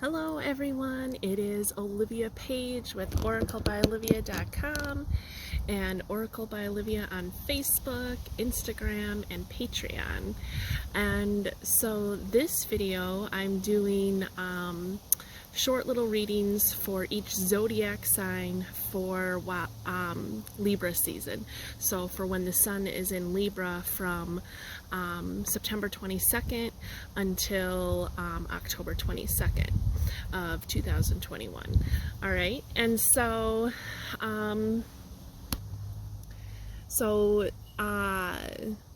Hello everyone, it is Olivia Page with oraclebyolivia.com and Oracle by Olivia on Facebook, Instagram, and Patreon. And so this video I'm doing short little readings for each zodiac sign for Libra season. So for when the sun is in Libra from September 22nd until October 22nd of 2021. All right, and so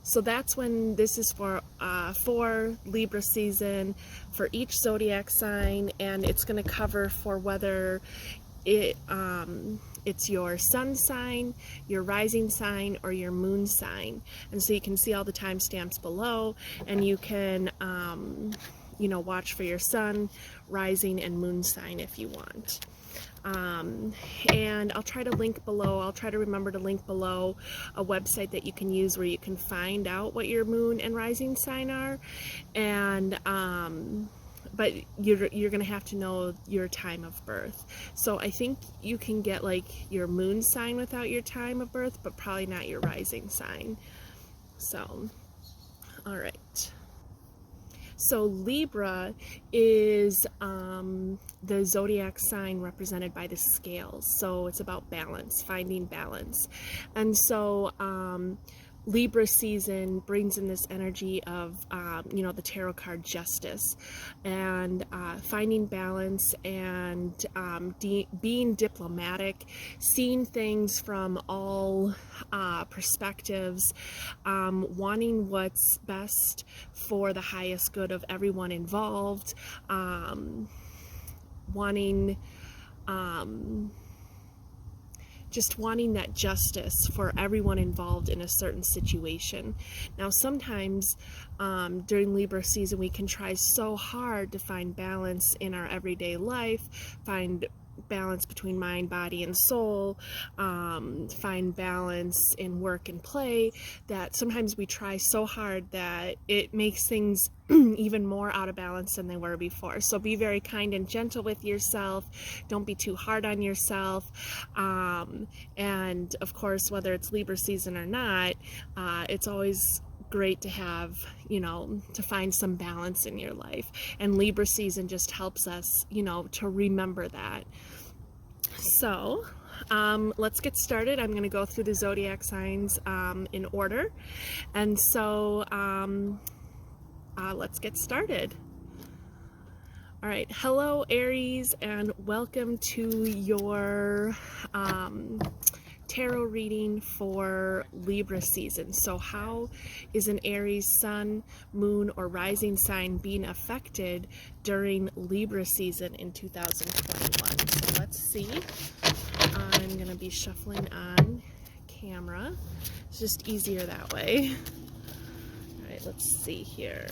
so that's when this is for Libra season for each zodiac sign, and it's going to cover for whether it's your sun sign, your rising sign, or your moon sign. And so you can see all the timestamps below, and you can watch for your sun, rising, and moon sign if you want. And I'll try to link below, I'll try to remember to link below a website that you can use where you can find out what your moon and rising sign are. And but you're gonna have to know your time of birth. So I think you can get like your moon sign without your time of birth, but probably not your rising sign. So all right. So Libra is the zodiac sign represented by the scales. So it's about balance, finding balance. And so Libra season brings in this energy of, the tarot card Justice, and finding balance and being diplomatic, seeing things from all perspectives, wanting what's best for the highest good of everyone involved, just wanting that justice for everyone involved in a certain situation. Now, sometimes during Libra season, we can try so hard to find balance in our everyday life, find balance between mind, body, and soul, find balance in work and play, that sometimes we try so hard that it makes things even more out of balance than they were before. So be very kind and gentle with yourself. Don't be too hard on yourself. And of course, whether it's Libra season or not, it's always great to have, to find some balance in your life. And Libra season just helps us, to remember that. So let's get started. I'm going to go through the zodiac signs in order. And so let's get started. All right. Hello, Aries, and welcome to your tarot reading for Libra season. So how is an Aries sun, moon, or rising sign being affected during Libra season in 2021? So let's see. I'm going to be shuffling on camera. It's just easier that way. All right, let's see here.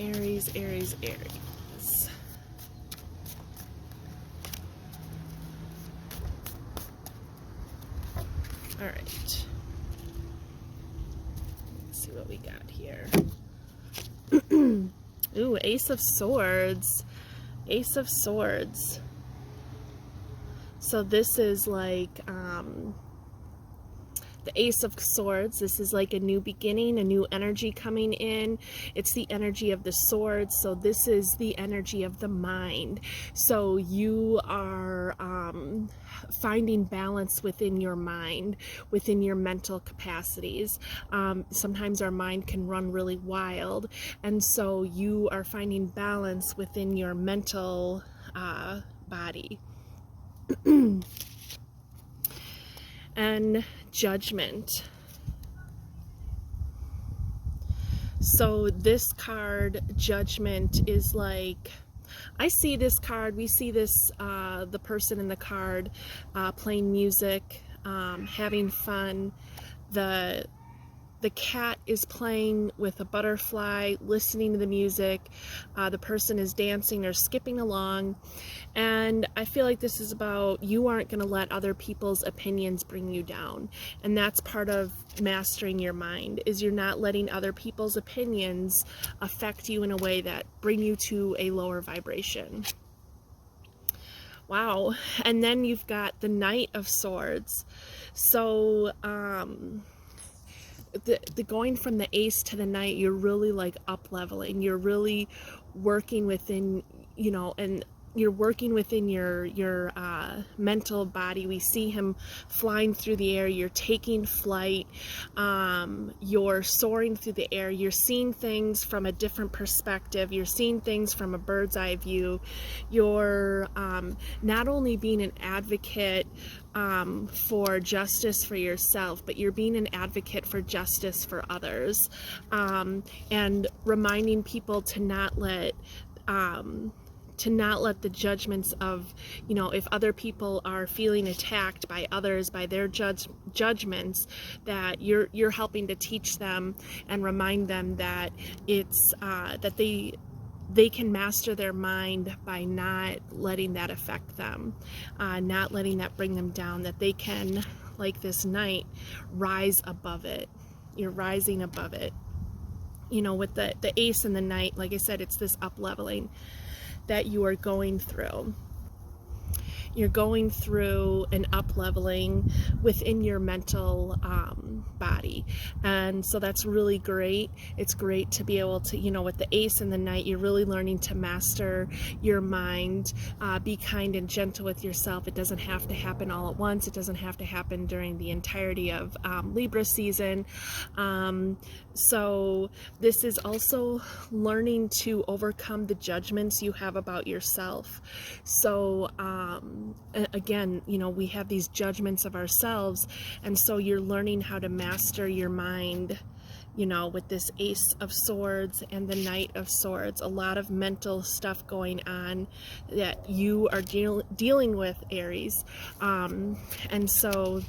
Aries, Aries, Aries. All right. Let's see what we got here. Ooh, Ace of Swords. Ace of Swords. So this is like the Ace of Swords. This is like a new beginning, a new energy coming in. It's the energy of the swords. So this is the energy of the mind. So you are finding balance within your mind, within your mental capacities. Sometimes our mind can run really wild. And so you are finding balance within your mental body. And Judgment. So this card, Judgment, is like, I see this card, we see this, the person in the card playing music, having fun. The the cat is playing with a butterfly, listening to the music. The person is dancing or skipping along. And I feel like this is about, you aren't going to let other people's opinions bring you down. And that's part of mastering your mind, is you're not letting other people's opinions affect you in a way that bring you to a lower vibration. Wow. And then you've got the Knight of Swords. So, the going from the Ace to the Knight, you're really like up leveling. You're really working within, you know, and you're working within your mental body. We see him flying through the air. You're taking flight. You're soaring through the air. You're seeing things from a different perspective. You're seeing things from a bird's eye view. You're not only being an advocate for justice for yourself, but you're being an advocate for justice for others, and reminding people to not let the judgments of, you know, if other people are feeling attacked by others, by their judgments, that you're helping to teach them and remind them that it's that they can master their mind by not letting that affect them, not letting that bring them down, that they can, like this Knight, rise above it. You're rising above it. You know, with the Ace and the Knight, like I said, it's this up leveling that you are going through. You're going through an up leveling within your mental body. And so that's really great. It's great to be able to, you know, with the Ace and the Knight, you're really learning to master your mind, be kind and gentle with yourself. It doesn't have to happen all at once. It doesn't have to happen during the entirety of Libra season. So this is also learning to overcome the judgments you have about yourself. So again, you know, we have these judgments of ourselves, and so you're learning how to master your mind, you know, with this Ace of Swords and the Knight of Swords. A lot of mental stuff going on that you are dealing with, Aries, and so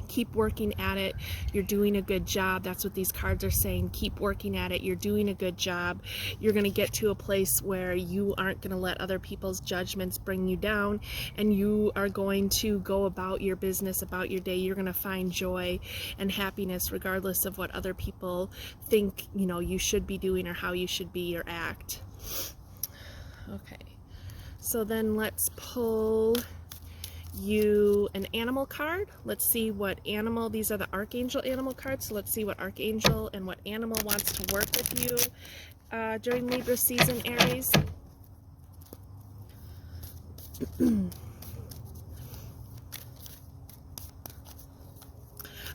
keep working at it. You're doing a good job. That's what these cards are saying. Keep working at it. You're doing a good job. You're going to get to a place where you aren't going to let other people's judgments bring you down, and you are going to go about your business, about your day. You're going to find joy and happiness regardless of what other people think, you know, you should be doing or how you should be or act. Okay. So then let's pull you an animal card. Let's see what animal, these are the Archangel animal cards, so let's see what Archangel and what animal wants to work with you during Libra season, Aries.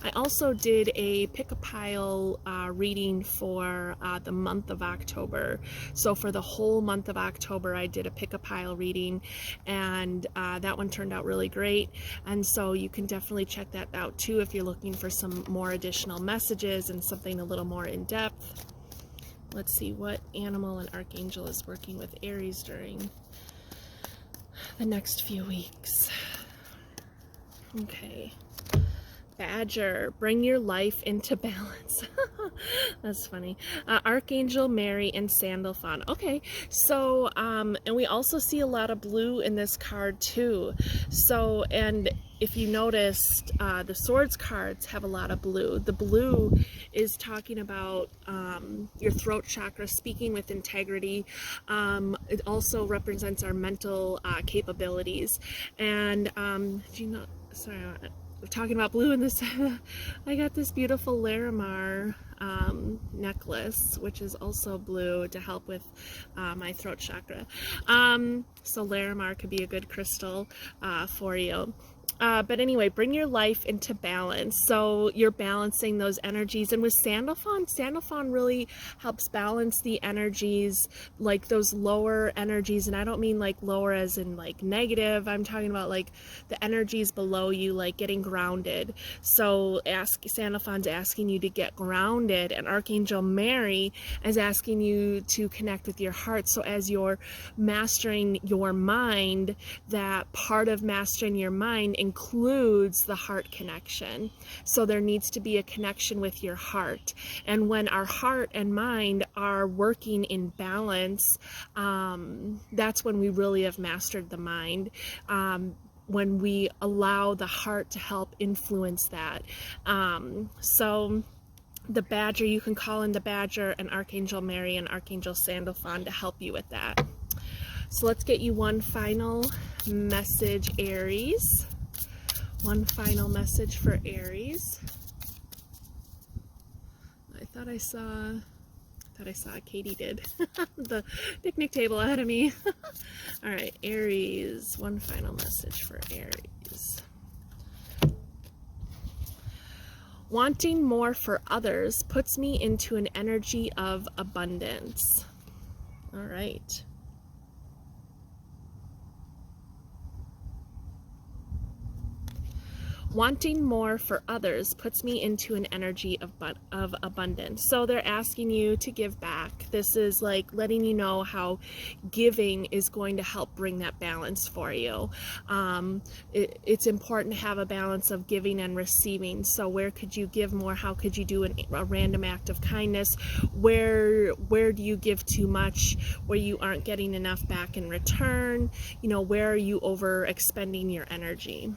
I also did a pick-a-pile reading for the month of October. So for the whole month of October, I did a pick-a-pile reading, and that one turned out really great. And so you can definitely check that out too if you're looking for some more additional messages and something a little more in-depth. Let's see what animal and Archangel is working with Aries during the next few weeks. Okay. Badger, bring your life into balance. That's funny. Archangel, Mary, and Sandalphon. Okay, so, and we also see a lot of blue in this card too. So, and if you noticed, the Swords cards have a lot of blue. The blue is talking about your throat chakra, speaking with integrity. It also represents our mental capabilities. And do you know, sorry, we're talking about blue in this. I got this beautiful Larimar necklace, which is also blue, to help with my throat chakra. So Larimar could be a good crystal for you. But anyway, bring your life into balance. So you're balancing those energies. And with Sandalphon really helps balance the energies, like those lower energies. And I don't mean like lower as in like negative. I'm talking about like the energies below you, like getting grounded. So Sandalphon's asking you to get grounded, and Archangel Mary is asking you to connect with your heart. So as you're mastering your mind, that part of mastering your mind includes the heart connection. So there needs to be a connection with your heart. And when our heart and mind are working in balance, that's when we really have mastered the mind. When we allow the heart to help influence that. So the Badger, you can call in the Badger and Archangel Mary and Archangel Sandalphon to help you with that. So let's get you one final message, Aries. One final message for Aries. I thought I saw Katie did the picnic table ahead of me. All right, Aries, one final message for Aries. Wanting more for others puts me into an energy of abundance. All right. Wanting more for others puts me into an energy of abundance. So they're asking you to give back. This is like letting you know how giving is going to help bring that balance for you. It's important to have a balance of giving and receiving. So where could you give more? How could you do a random act of kindness? Where do you give too much, where you aren't getting enough back in return? You know, where are you over expending your energy?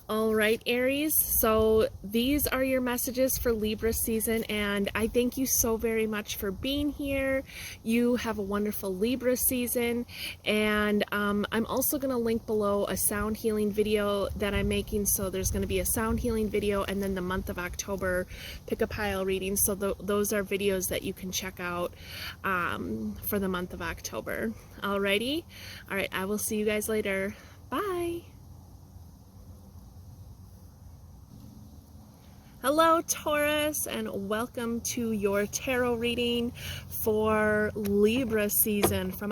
All right, Aries, so these are your messages for Libra season, and I thank you so very much for being here. You have a wonderful Libra season, and I'm also going to link below a sound healing video that I'm making. So there's going to be a sound healing video, and then the month of October pick a pile reading. So those are videos that you can check out for the month of October. Alrighty, all right, I will see you guys later. Bye. Hello, Taurus, and welcome to your tarot reading for Libra season from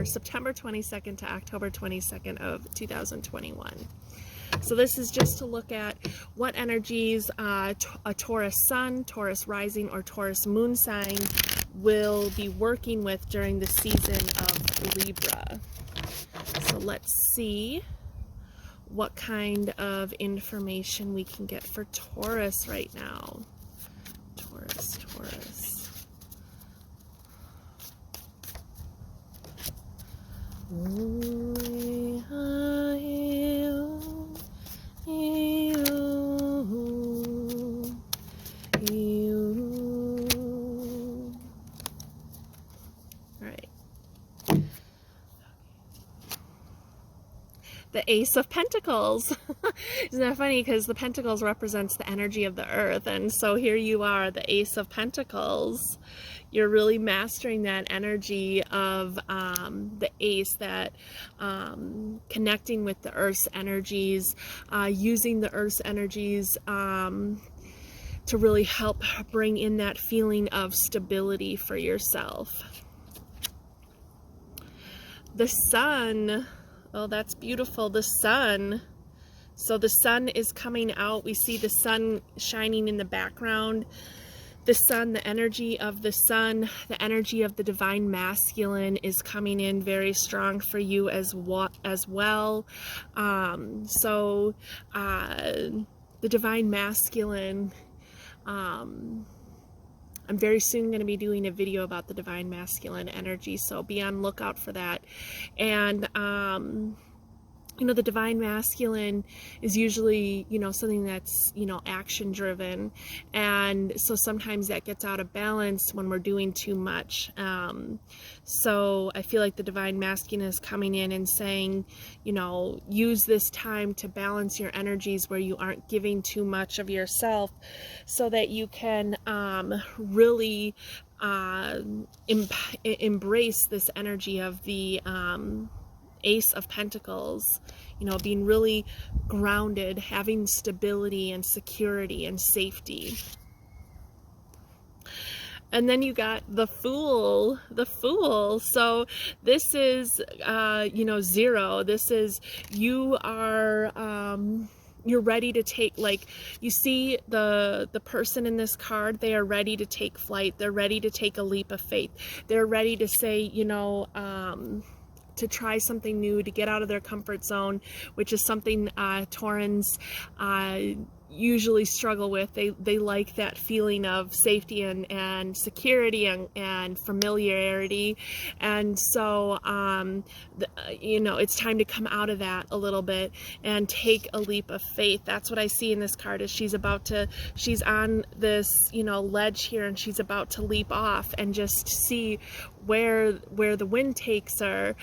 September 22nd to October 22nd of 2021. So this is just to look at what energies a Taurus sun, Taurus rising, or Taurus moon sign will be working with during the season of Libra. So let's see what kind of information we can get for Taurus right now. Taurus. The Ace of Pentacles. Isn't that funny? Because the Pentacles represents the energy of the earth. And so here you are, the Ace of Pentacles. You're really mastering that energy of the Ace, that connecting with the Earth's energies, using the Earth's energies to really help bring in that feeling of stability for yourself. The Sun. Oh, that's beautiful. The Sun. So the sun is coming out. We see the sun shining in the background. The sun, the energy of the sun, the energy of the divine masculine is coming in very strong for you as well. The divine masculine, I'm very soon going to be doing a video about the divine masculine energy, so be on lookout for that. And you know, the divine masculine is usually, you know, something that's, you know, action driven, and so sometimes that gets out of balance when we're doing too much. So I feel like the divine masculine is coming in and saying, you know, use this time to balance your energies where you aren't giving too much of yourself, so that you can really embrace this energy of the Ace of Pentacles, you know, being really grounded, having stability and security and safety. And then you got the Fool, So this is, you know, zero. This is, you are, you're ready to take, like, you see the person in this card, they are ready to take flight. They're ready to take a leap of faith. They're ready to say, you know, try something new, to get out of their comfort zone, which is something Taurans usually struggle with. They like that feeling of safety and security and familiarity, and so you know, it's time to come out of that a little bit and take a leap of faith. That's what I see in this card, is she's on this, you know, ledge here, and she's about to leap off and just see where the wind takes her,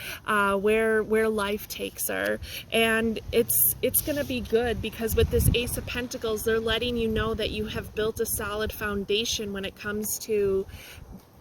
where life takes her. And it's gonna be good, because with this Ace of Pentacles, they're letting you know that you have built a solid foundation when it comes to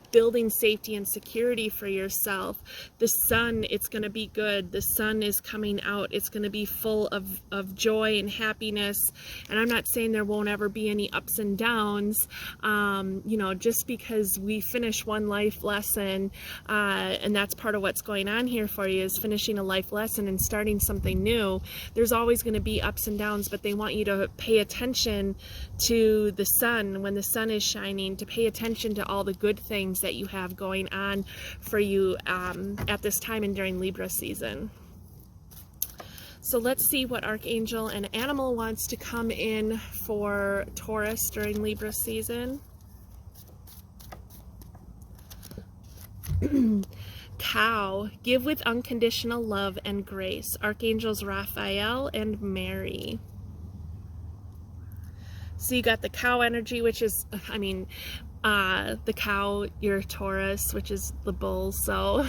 building safety and security for yourself. The sun, it's going to be good. The sun is coming out. It's going to be full of joy and happiness. And I'm not saying there won't ever be any ups and downs. You know, just because we finish one life lesson, and that's part of what's going on here for you, is finishing a life lesson and starting something new. There's always going to be ups and downs, but they want you to pay attention to the sun when the sun is shining, to pay attention to all the good things that you have going on for you at this time and during Libra season. So let's see what Archangel and Animal wants to come in for Taurus during Libra season. Cow, give with unconditional love and grace. Archangels Raphael and Mary. So you got the cow energy, which is, I mean, the cow, you're Taurus, which is the bull. So,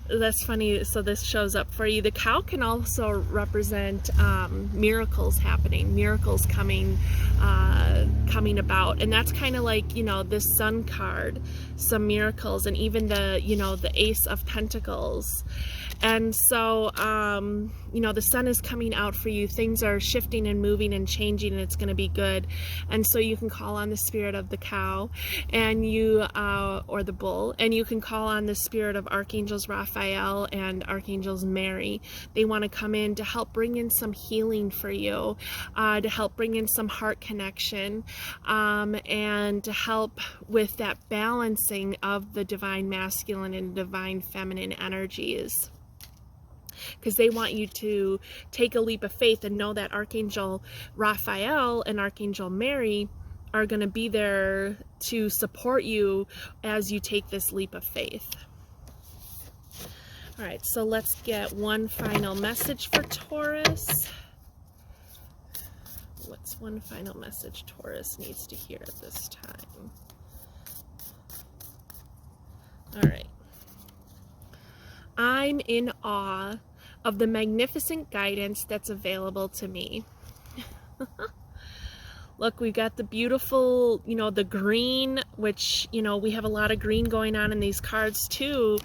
that's funny. So this shows up for you. The cow can also represent miracles happening, miracles coming about, and that's kind of like, you know, this Sun card, some miracles, and even the, you know, the Ace of Pentacles. And so, you know, the sun is coming out for you. Things are shifting and moving and changing, and it's going to be good. And so you can call on the spirit of the cow, and you, or the bull, and you can call on the spirit of Archangels Raphael and Archangels Mary. They want to come in to help bring in some healing for you, to help bring in some heart connection, and to help with that balancing of the divine masculine and divine feminine energies. Because they want you to take a leap of faith and know that Archangel Raphael and Archangel Mary are going to be there to support you as you take this leap of faith. All right, so let's get one final message for Taurus. What's one final message Taurus needs to hear at this time? All right. I'm in awe of the magnificent guidance that's available to me. Look, we got the beautiful, you know, the green, which, you know, we have a lot of green going on in these cards too.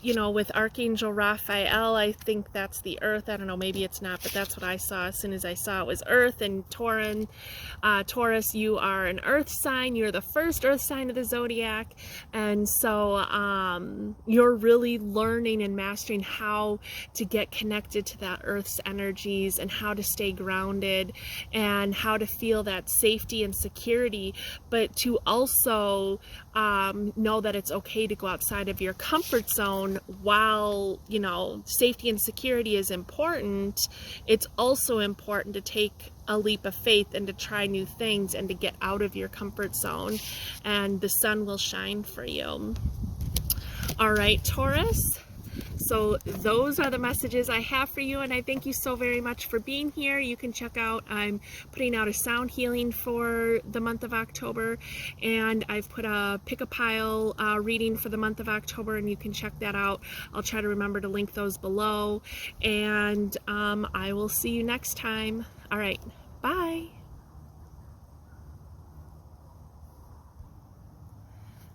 You know, with Archangel Raphael, I think that's the earth. I don't know, maybe it's not, but that's what I saw. As soon as I saw it was earth. And Taurus, you are an earth sign. You're the first earth sign of the zodiac. And so you're really learning and mastering how to get connected to that earth's energies, and how to stay grounded, and how to feel that safety and security, but to also know that it's okay to go outside of your comfort zone. While, you know, safety and security is important, it's also important to take a leap of faith and to try new things and to get out of your comfort zone, and the sun will shine for you. All right, Taurus. So those are the messages I have for you, and I thank you so very much for being here. You can check out, I'm putting out a sound healing for the month of October, and I've put a pick a pile reading for the month of October, and you can check that out. I'll try to remember to link those below, and I will see you next time. All right, bye.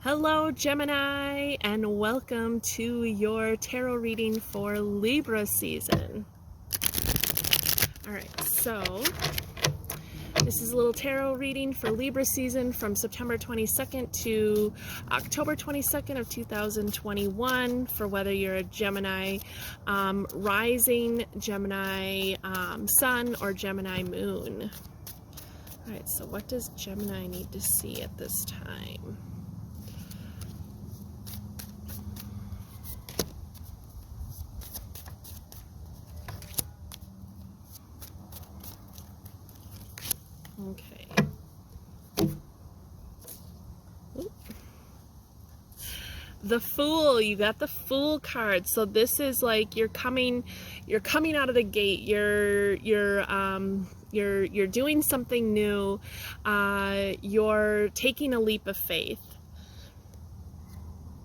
Hello, Gemini, and welcome to your tarot reading for Libra season. All right, so this is a little tarot reading for Libra season from September 22nd to October 22nd of 2021 for whether you're a Gemini rising, Gemini sun, or Gemini moon. All right, so what does Gemini need to see at this time? Okay. Oop. The Fool, you got the Fool card. So this is like you're coming out of the gate. You're doing something new. You're taking a leap of faith.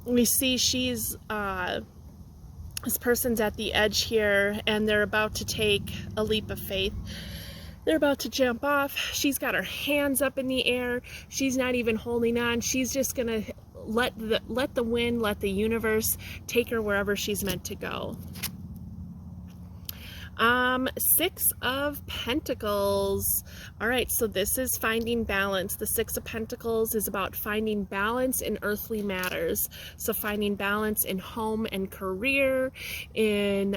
We see she's this person's at the edge here, and they're about to take a leap of faith. They're about to jump off. She's got her hands up in the air. She's not even holding on. She's just gonna let the wind, let the universe take her wherever she's meant to go. Six of Pentacles. All right, so this is finding balance. The Six of Pentacles is about finding balance in earthly matters. So finding balance in home and career, in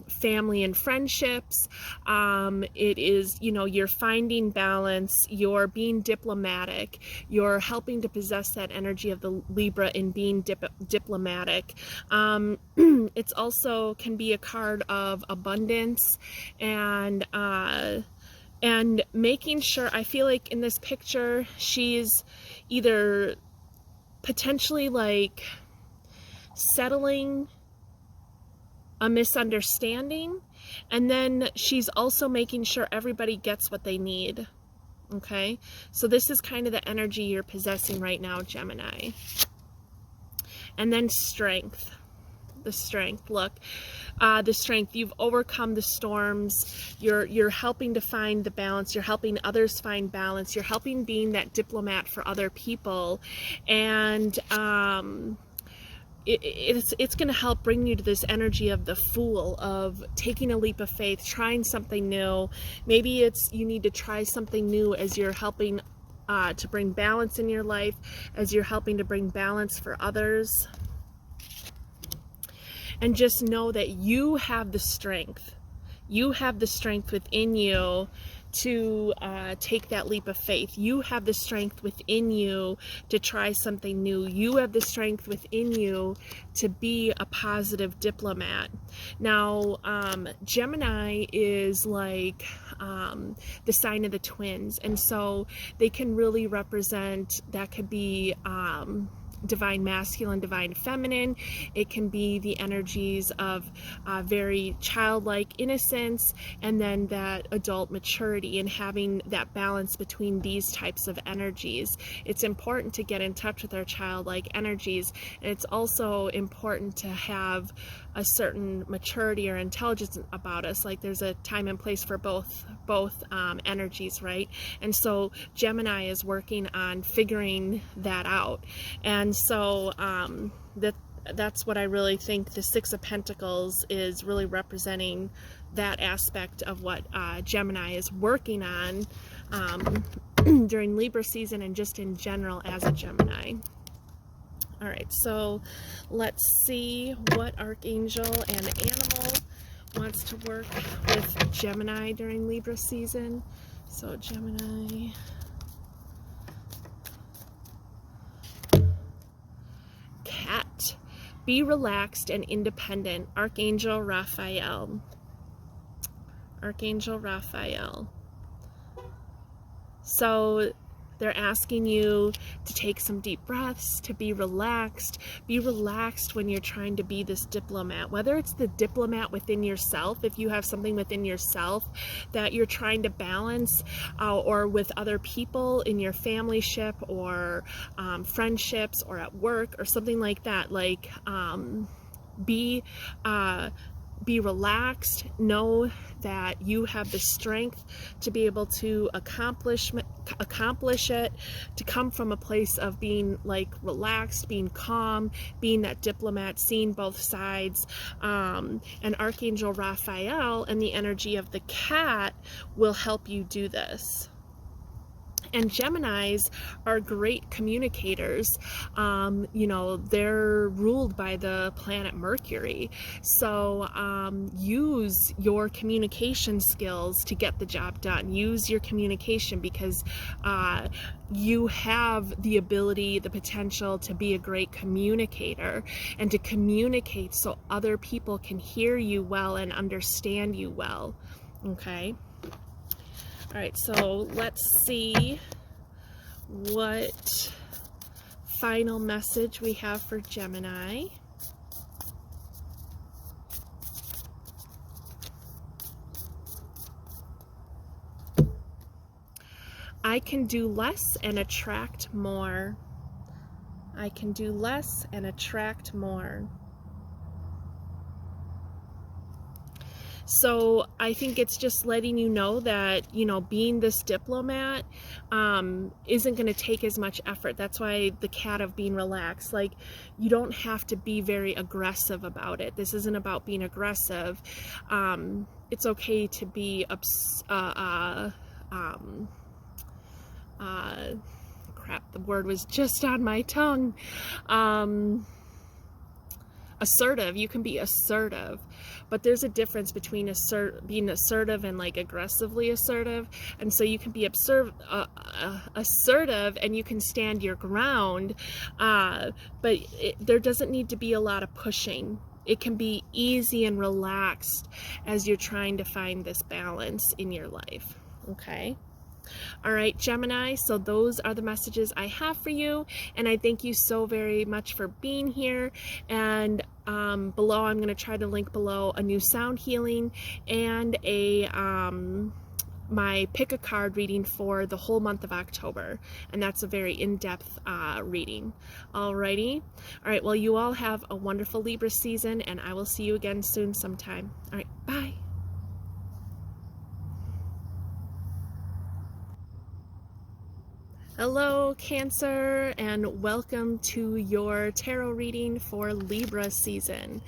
family and friendships. It is, you know, you're finding balance, you're being diplomatic, you're helping to possess that energy of the Libra in being diplomatic. It's also can be a card of abundance and making sure, I feel like in this picture she's either potentially like settling a misunderstanding, and then she's also making sure everybody gets what they need. Okay, so this is kind of the energy you're possessing right now, Gemini. And then strength. The strength, look, the strength, you've overcome the storms, you're helping to find the balance, you're helping others find balance, you're helping being that diplomat for other people, and it's going to help bring you to this energy of the Fool, of taking a leap of faith, trying something new. Maybe it's you need to try something new as you're helping to bring balance in your life, as you're helping to bring balance for others. And just know that you have the strength. You have the strength within you to take that leap of faith. You have the strength within you to try something new. You have the strength within you to be a positive diplomat. Now, Gemini is like the sign of the twins, and so they can really represent, that could be divine masculine, divine feminine. It can be the energies of very childlike innocence, and then that adult maturity, and having that balance between these types of energies. It's important to get in touch with our childlike energies, and it's also important to have a certain maturity or intelligence about us. Like there's a time and place for both energies, right? And so Gemini is working on figuring that out. And so that's what I really think the Six of Pentacles is really representing, that aspect of what Gemini is working on during Libra season and just in general as a Gemini. All right, so let's see what Archangel and Animal wants to work with Gemini during Libra season. So Gemini, Cat, be relaxed and independent. Archangel Raphael. Archangel Raphael. So they're asking you to take some deep breaths, to be relaxed. Be relaxed when you're trying to be this diplomat, whether it's the diplomat within yourself, if you have something within yourself that you're trying to balance, or with other people in your family ship, or friendships, or at work, or something like that. Like be relaxed. Know that you have the strength to be able to accomplish it, to come from a place of being like relaxed, being calm, being that diplomat, seeing both sides. And Archangel Raphael and the energy of the cat will help you do this. And Geminis are great communicators. You know, they're ruled by the planet Mercury. So use your communication skills to get the job done. Use your communication, because you have the ability, the potential to be a great communicator, and to communicate so other people can hear you well and understand you well. Okay? All right, so let's see what final message we have for Gemini. I can do less and attract more. I can do less and attract more. So I think it's just letting you know that, you know, being this diplomat isn't going to take as much effort. That's why the cat of being relaxed. Like, you don't have to be very aggressive about it. This isn't about being aggressive. It's okay to be crap, the word was just on my tongue. Assertive. You can be assertive, but there's a difference between being assertive and like aggressively assertive. And so you can be assertive and you can stand your ground, but there doesn't need to be a lot of pushing. It can be easy and relaxed as you're trying to find this balance in your life. Okay. All right, Gemini, so those are the messages I have for you, and I thank you so very much for being here. And below, I'm going to try to link below a new sound healing and a my pick a card reading for the whole month of October, and that's a very in-depth reading. Alrighty. All right, well, you all have a wonderful Libra season, and I will see you again soon sometime. All right, bye. Hello, Cancer, and welcome to your tarot reading for Libra season.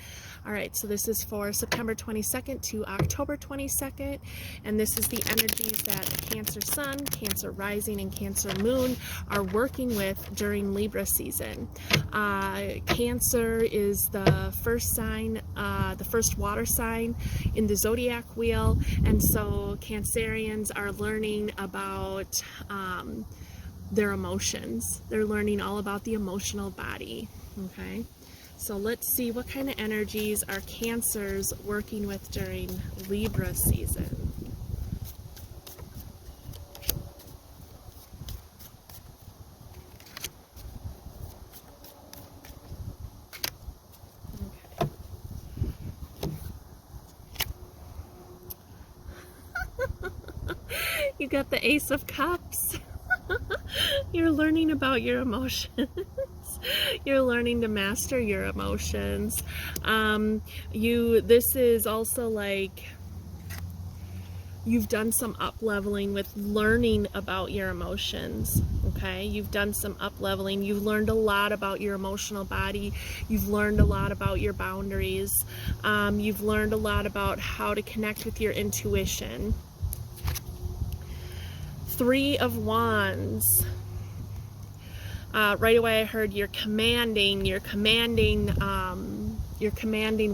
All right, so this is for September 22nd to October 22nd, and this is the energies that Cancer Sun, Cancer Rising, and Cancer Moon are working with during Libra season. Cancer is the first sign, the first water sign in the zodiac wheel, and so Cancerians are learning about their emotions. They're learning all about the emotional body. Okay, so let's see what kind of energies are Cancers working with during Libra season. Okay. You got the Ace of Cups. You're learning about your emotions. You're learning to master your emotions. This is also like you've done some up leveling with learning about your emotions. Okay, you've done some up leveling. You've learned a lot about your emotional body. You've learned a lot about your boundaries. You've learned a lot about how to connect with your intuition. Three of Wands. Right away I heard you're commanding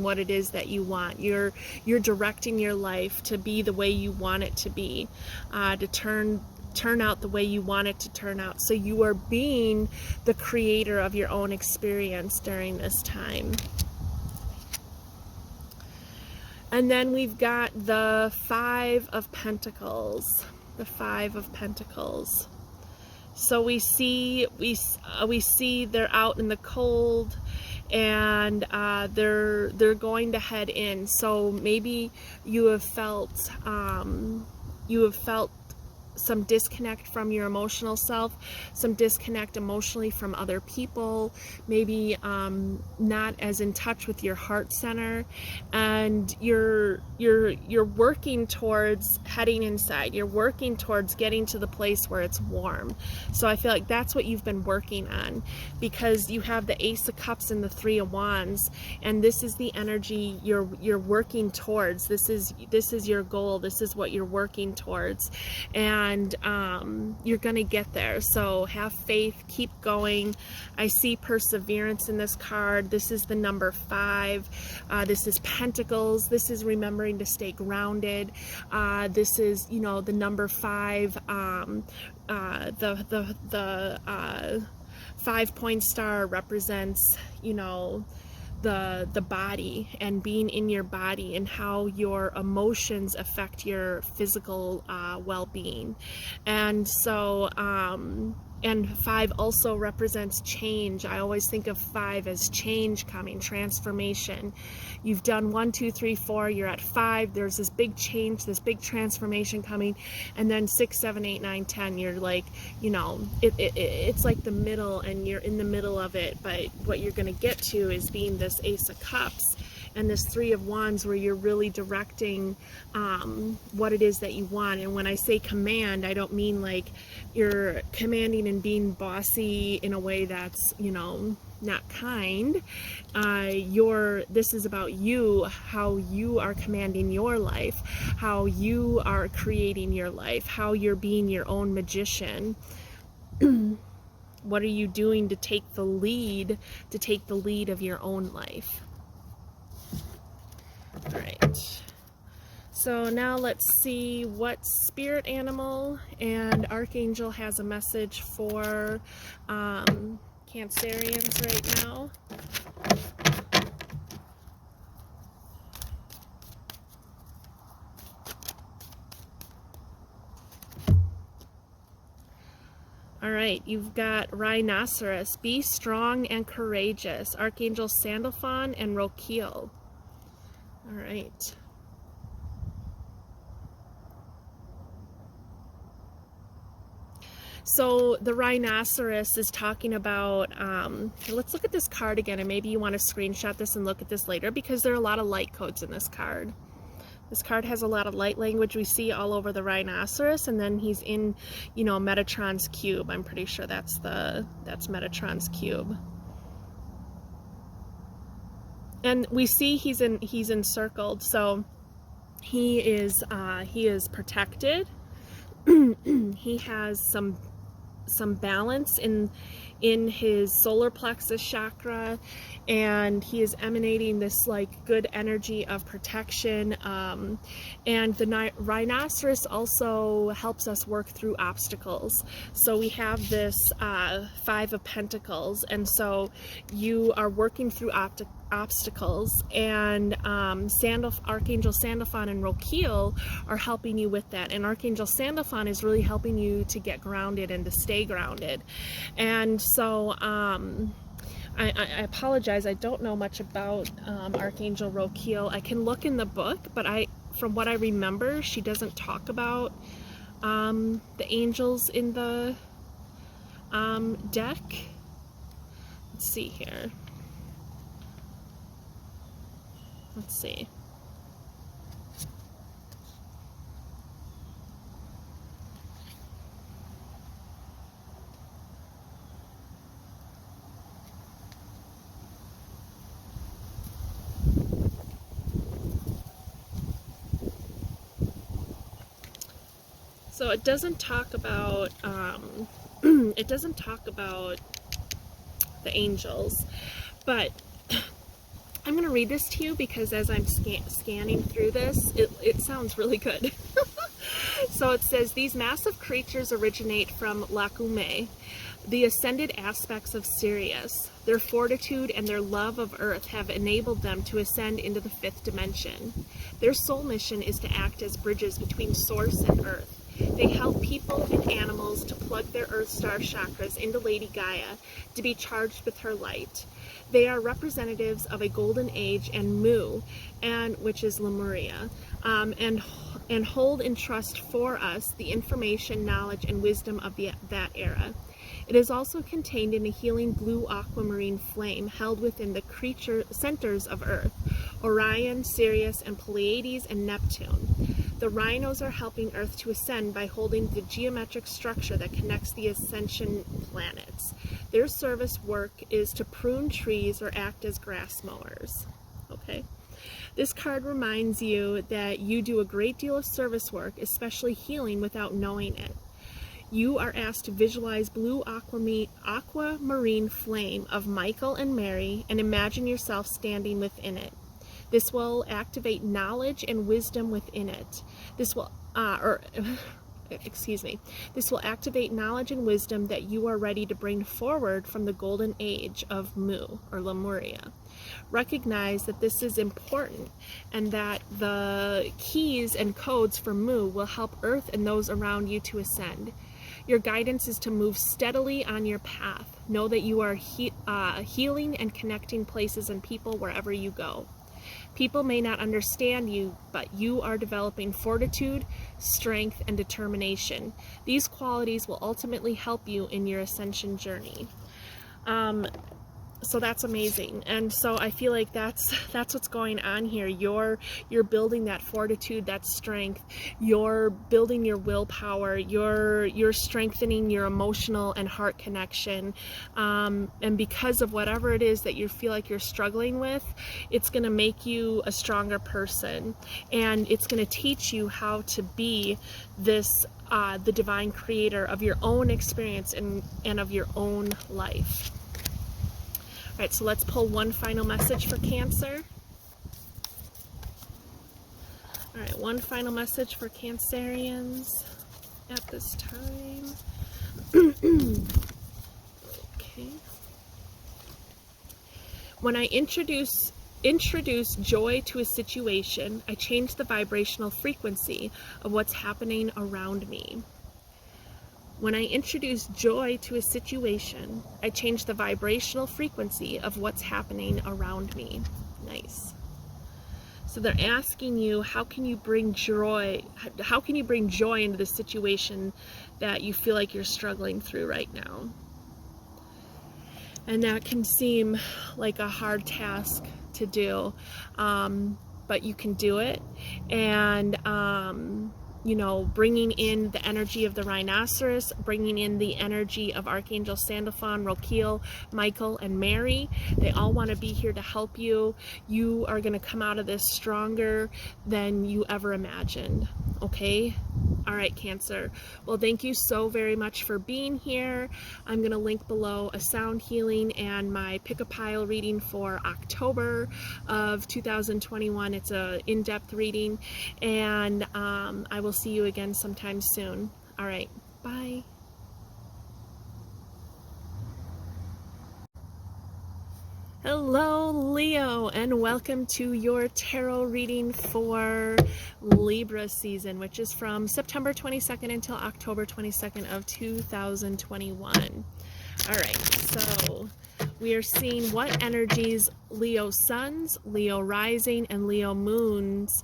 what it is that you want. You're directing your life to be the way you want it to be, to turn out the way you want it to turn out. So you are being the creator of your own experience during this time. And then we've got the Five of Pentacles. The Five of Pentacles. So we see they're out in the cold, and they're going to head in. So maybe you have felt some disconnect from your emotional self, some disconnect emotionally from other people, maybe not as in touch with your heart center, and you're working towards heading inside. You're working towards getting to the place where it's warm. So I feel like that's what you've been working on, because you have the Ace of Cups and the Three of Wands, and this is the energy you're working towards. This is your goal. This is what you're working towards, and you're gonna get there. So have faith, keep going. I see perseverance in this card. This is the number 5. This is Pentacles. This is remembering to stay grounded. This is, you know, the number 5. The 5-point star represents, you know, the body and being in your body and how your emotions affect your physical well-being. And so and 5 also represents change. I always think of 5 as change coming, transformation. You've done 1, 2, 3, 4, you're at 5, there's this big change, this big transformation coming, and then 6, 7, 8, 9, 10, you're like, you know, it's like the middle, and you're in the middle of it, but what you're going to get to is being this Ace of Cups and this 3 of Wands, where you're really directing what it is that you want. And when I say command, I don't mean like you're commanding and being bossy in a way that's, you know, not kind. This is about you, how you are commanding your life, how you are creating your life, how you're being your own magician. What are you doing to take the lead of your own life? All right, so now let's see what spirit animal and archangel has a message for Cancerians right now. All right, you've got Rhinoceros, be strong and courageous, Archangel Sandalphon and Rokiel. All right. So the rhinoceros is talking about, let's look at this card again, and maybe you want to screenshot this and look at this later, because there are a lot of light codes in this card. This card has a lot of light language we see all over the rhinoceros, and then he's in, you know, Metatron's cube. I'm pretty sure that's Metatron's cube. And we see he's encircled, so he is protected. He has some balance in his solar plexus chakra, and he is emanating this like good energy of protection. And the rhinoceros also helps us work through obstacles. So we have this 5 of Pentacles, and so you are working through obstacles, and Archangel Sandalphon and Rokiel are helping you with that. And Archangel Sandalphon is really helping you to get grounded and to stay grounded. And so I apologize, I don't know much about Archangel Rokiel. I can look in the book, but from what I remember, she doesn't talk about the angels in the deck. Let's see here. Let's see. So it doesn't talk about it doesn't talk about the angels, but I'm going to read this to you because as I'm scanning through this, it sounds really good. So it says, these massive creatures originate from Lacume, the ascended aspects of Sirius. Their fortitude and their love of Earth have enabled them to ascend into the 5th dimension. Their sole mission is to act as bridges between Source and Earth. They help people and animals to plug their Earth star chakras into Lady Gaia to be charged with her light. They are representatives of a golden age and Mu, which is Lemuria, and hold in trust for us the information, knowledge, and wisdom of that era. It is also contained in a healing blue aquamarine flame held within the creature centers of Earth, Orion, Sirius, and Pleiades, and Neptune. The rhinos are helping Earth to ascend by holding the geometric structure that connects the ascension planets. Their service work is to prune trees or act as grass mowers. Okay. This card reminds you that you do a great deal of service work, especially healing, without knowing it. You are asked to visualize blue aquamarine flame of Michael and Mary and imagine yourself standing within it. This will activate knowledge and wisdom within it. This will, excuse me. This will activate knowledge and wisdom that you are ready to bring forward from the golden age of Mu or Lemuria. Recognize that this is important and that the keys and codes for Mu will help Earth and those around you to ascend. Your guidance is to move steadily on your path. Know that you are healing and connecting places and people wherever you go. People may not understand you, but you are developing fortitude, strength, and determination. These qualities will ultimately help you in your ascension journey. So that's amazing. And so I feel like that's what's going on here. You're building that fortitude, that strength. You're building your willpower. You're strengthening your emotional and heart connection. And because of whatever it is that you feel like you're struggling with, it's going to make you a stronger person. And it's going to teach you how to be this, the divine creator of your own experience and of your own life. All right, so let's pull one final message for Cancer. All right, one final message for Cancerians at this time. Okay. When I introduce joy to a situation, I change the vibrational frequency of what's happening around me. When I introduce joy to a situation, I change the vibrational frequency of what's happening around me. Nice. So they're asking you, how can you bring joy? How can you bring joy into the situation that you feel like you're struggling through right now? And that can seem like a hard task to do, but you can do it. And you know, bringing in the energy of the rhinoceros, bringing in the energy of Archangel Sandalphon, Rokiel, Michael, and Mary. They all want to be here to help you. You are going to come out of this stronger than you ever imagined. Okay? All right, Cancer. Well, thank you so very much for being here. I'm going to link below a sound healing and my pick a pile reading for October of 2021. It's a in-depth reading, and I will see you again sometime soon. All right, bye. Hello, Leo, and welcome to your tarot reading for Libra season, which is from September 22nd until October 22nd of 2021. All right, so we are seeing what energies Leo suns, Leo rising, and Leo moons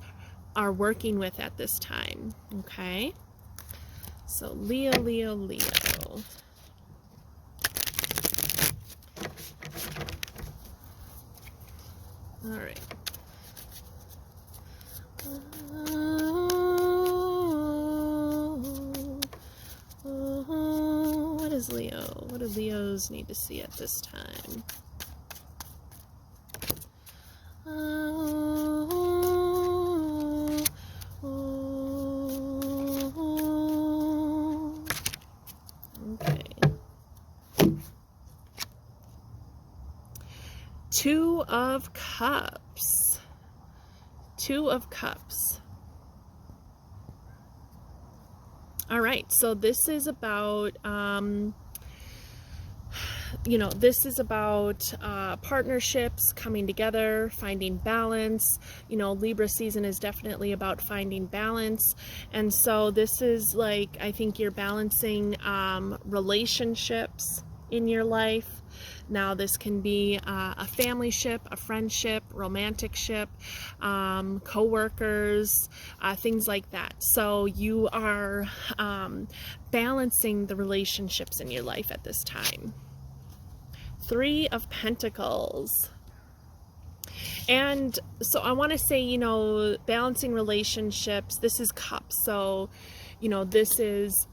are working with at this time. Okay, so Leo, Leo, Leo. All right. What is Leo? What do Leos need to see at this time? Two of Cups. Two of Cups. All right, so this is about, this is about partnerships, coming together, finding balance. You know, Libra season is definitely about finding balance. And so this is like, I think you're balancing relationships in your life. Now this can be a family ship, a friendship, romantic ship, co-workers, things like that. So you are balancing the relationships in your life at this time. Three of Pentacles. And so I want to say, you know, balancing relationships, this is Cups. So, you know, this is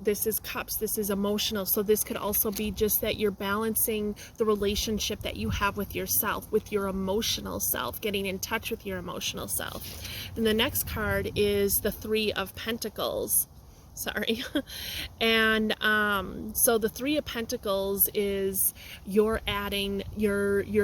Cups, this is emotional. So this could also be just that you're balancing the relationship that you have with yourself, with your emotional self, getting in touch with your emotional self. And the next card is the Three of Pentacles. Sorry. And so the Three of Pentacles is you're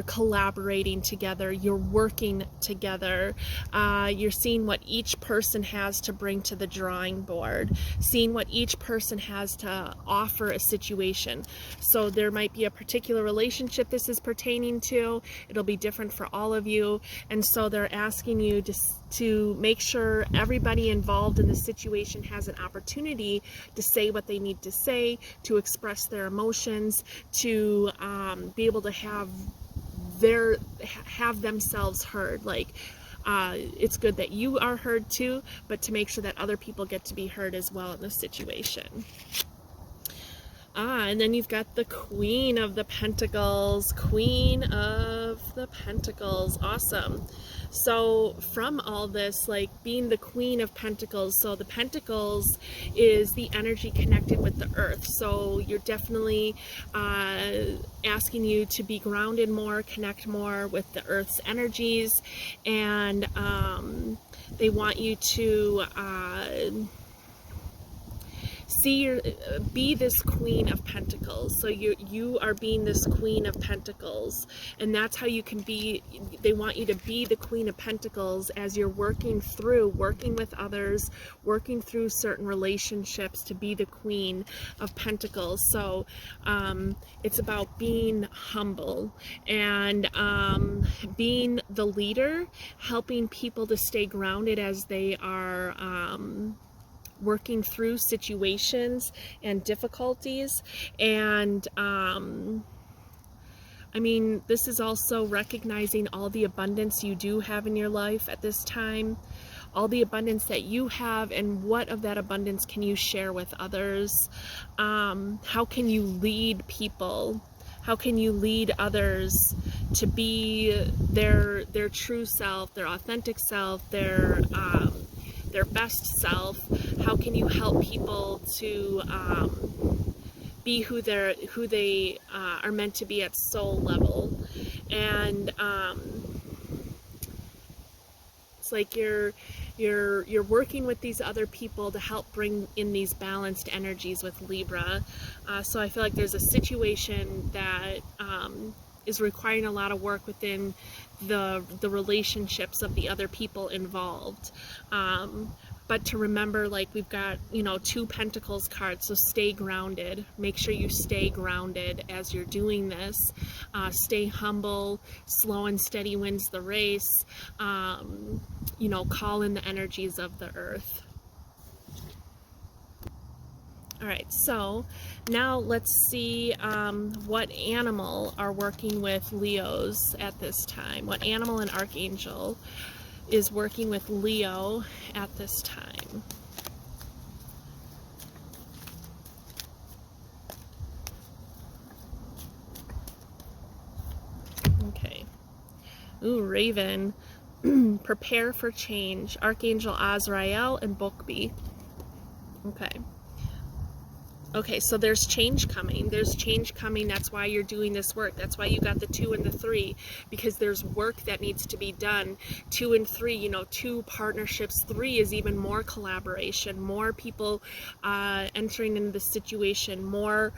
collaborating together, you're working together, you're seeing what each person has to bring to the drawing board, seeing what each person has to offer a situation. So there might be a particular relationship this is pertaining to. It'll be different for all of you, and so they're asking you to make sure everybody involved in the situation has an opportunity to say what they need to say, to express their emotions, to be able to have themselves heard. Like, it's good that you are heard too, but to make sure that other people get to be heard as well in the situation. And then you've got the Queen of the Pentacles. Queen of the Pentacles. Awesome. So from all this, like being the Queen of Pentacles, so the Pentacles is the energy connected with the earth. So you're definitely asking you to be grounded more, connect more with the earth's energies, and they want you to be this Queen of Pentacles. So you are being this Queen of Pentacles, and that's how you can be. They want you to be the Queen of Pentacles as you're working with others, working through certain relationships to be the Queen of Pentacles. So it's about being humble and being the leader, helping people to stay grounded as they are working through situations and difficulties. And I mean, this is also recognizing all the abundance you do have in your life at this time, all the abundance that you have, and what of that abundance can you share with others? How can you lead people? How can you lead others to be their true self, their authentic self, their best self? How can you help people to be who they are meant to be at soul level? And it's like you're working with these other people to help bring in these balanced energies with Libra. So I feel like there's a situation that is requiring a lot of work within the relationships of the other people involved. But to remember, like, we've got, you know, 2 Pentacles cards, so stay grounded. Make sure you stay grounded as you're doing this. Stay humble. Slow and steady wins the race. You know, call in the energies of the earth. All right, so now let's see what animal are working with Leos at this time. What animal and archangel is working with Leo at this time? Okay. Ooh, Raven. Prepare for change. Archangel Azrael and Bokbi. Okay. Okay, so there's change coming. There's change coming. That's why you're doing this work. That's why you got the 2 and the 3, because there's work that needs to be done. 2 and 3, you know, 2 partnerships. 3 is even more collaboration, more people entering into the situation, more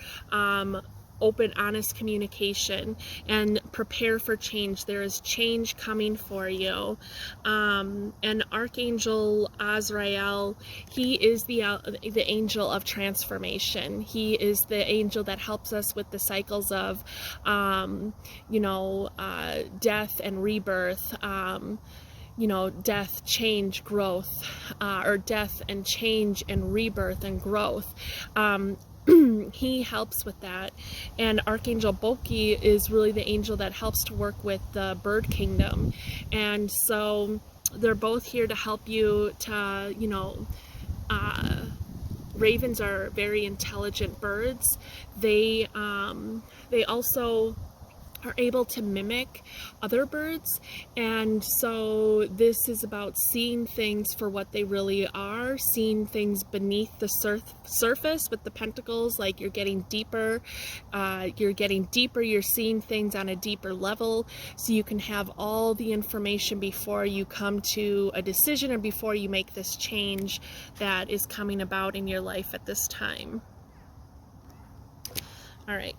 open, honest communication, and prepare for change. There is change coming for you. And Archangel Azrael, he is the angel of transformation. He is the angel that helps us with the cycles of, you know, death and rebirth. You know, death, change, growth, or death and change and rebirth and growth. He helps with that. And Archangel Bokbi is really the angel that helps to work with the bird kingdom. And so they're both here to help you to, you know, ravens are very intelligent birds. They also are able to mimic other birds. And so this is about seeing things for what they really are, seeing things beneath the surface with the pentacles, like you're getting deeper, you're seeing things on a deeper level, so you can have all the information before you come to a decision or before you make this change that is coming about in your life at this time. All right.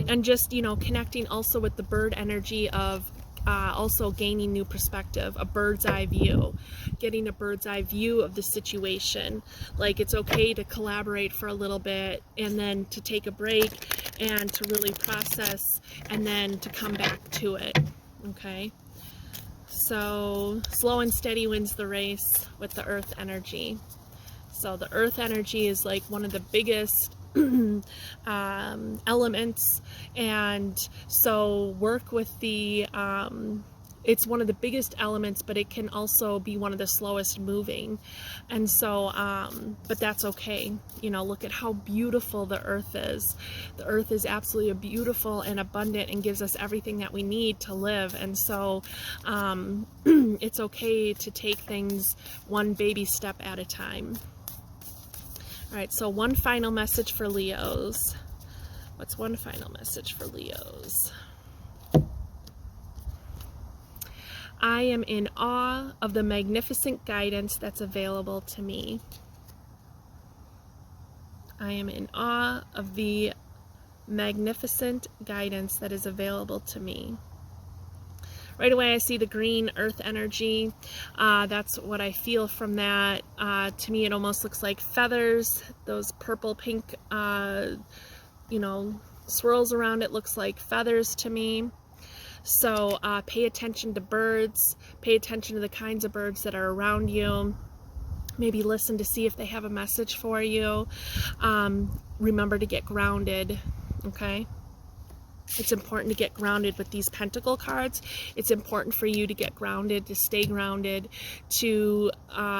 And just, you know, connecting also with the bird energy of also gaining new perspective, a bird's eye view, getting a bird's eye view of the situation. Like, it's okay to collaborate for a little bit and then to take a break and to really process and then to come back to it. Okay. So slow and steady wins the race with the earth energy. So the earth energy is like one of the biggest elements, and so work with the it's one of the biggest elements, but it can also be one of the slowest moving. And so but that's okay. You know, look at how beautiful the earth is. The earth is absolutely beautiful and abundant and gives us everything that we need to live. And so it's okay to take things one baby step at a time. All right, so one final message for Leos. What's one final message for Leos? I am in awe of the magnificent guidance that's available to me. I am in awe of the magnificent guidance that is available to me. Right away, I see the green earth energy. That's what I feel from that. To me, it almost looks like feathers. Those purple, pink, you know, swirls around it looks like feathers to me. So pay attention to birds. Pay attention to the kinds of birds that are around you. Maybe listen to see if they have a message for you. Remember to get grounded, okay? It's important to get grounded with these pentacle cards. It's important for you to get grounded, to stay grounded, to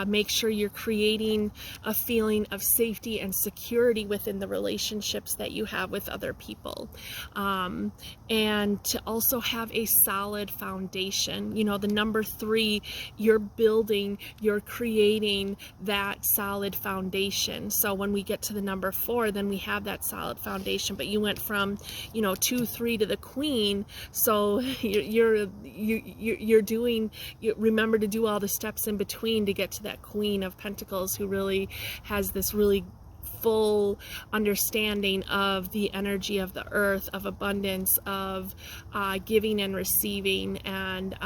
make sure you're creating a feeling of safety and security within the relationships that you have with other people. And to also have a solid foundation. You know, the number 3, you're building, you're creating that solid foundation. So when we get to the number 4, then we have that solid foundation. But you went from, you know, 2, 3 to the Queen, so you're doing, remember to do all the steps in between to get to that Queen of Pentacles, who really has this really full understanding of the energy of the earth, of abundance, of giving and receiving, and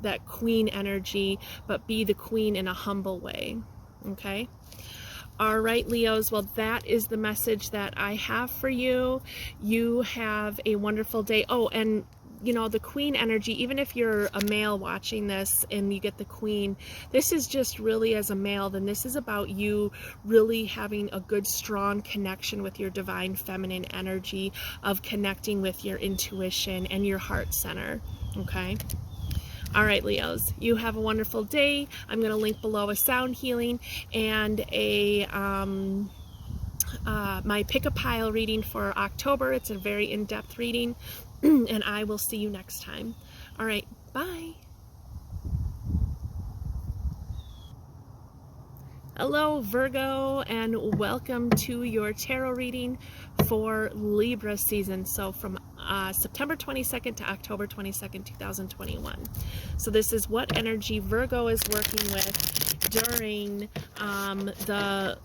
that Queen energy, but be the Queen in a humble way. Okay. All right, Leos, well, that is the message that I have for you. You have a wonderful day. Oh, and you know, the Queen energy, even if you're a male watching this and you get the Queen, this is just really, as a male, then this is about you really having a good, strong connection with your divine feminine energy, of connecting with your intuition and your heart center, okay? All right, Leos, you have a wonderful day. I'm going to link below a sound healing and a my pick a pile reading for October. It's a very in-depth reading, and I will see you next time. All right, bye. Hello, Virgo, and welcome to your tarot reading for Libra season. So from September 22nd to October 22nd, 2021. So this is what energy Virgo is working with during the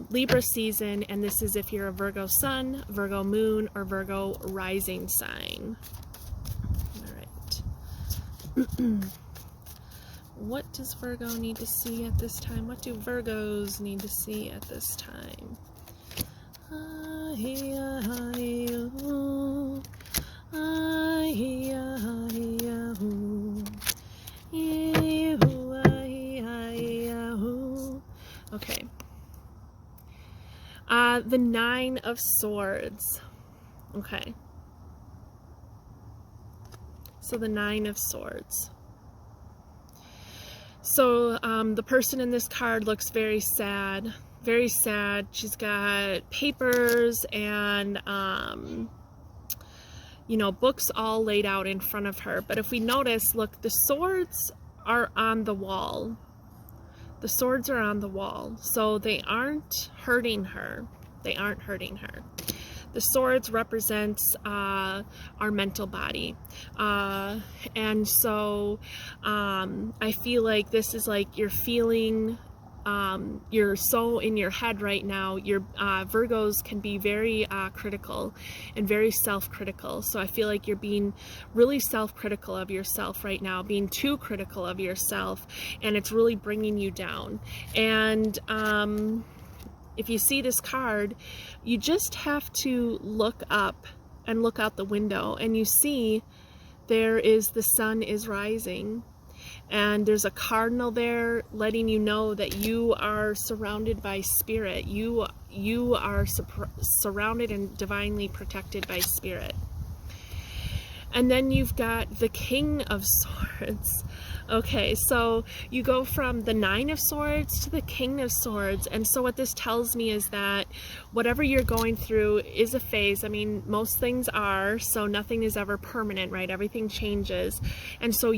Libra season, and this is if you're a Virgo sun, Virgo moon, or Virgo rising sign. All right. What does Virgo need to see at this time? What do Virgos need to see at this time? Okay. The 9 of Swords. Okay. So the 9 of Swords. So the person in this card looks very sad. very sad. She's got papers and, you know, books all laid out in front of her. But if we notice, look, the swords are on the wall. The swords are on the wall, so they aren't hurting her. They aren't hurting her. The swords represents our mental body. And so I feel like this is like you're feeling, you're so in your head right now. Your Virgos can be very critical and very self-critical. So I feel like you're being really self-critical of yourself right now, being too critical of yourself, and it's really bringing you down. And if you see this card, you just have to look up and look out the window, and you see there is the sun is rising, and there's a cardinal there letting you know that you are surrounded by spirit. You are surrounded and divinely protected by spirit. And then you've got the King of Swords. Okay, so you go from the Nine of Swords to the King of Swords. And so what this tells me is that whatever you're going through is a phase. I mean, most things are, so nothing is ever permanent, right? Everything changes. And so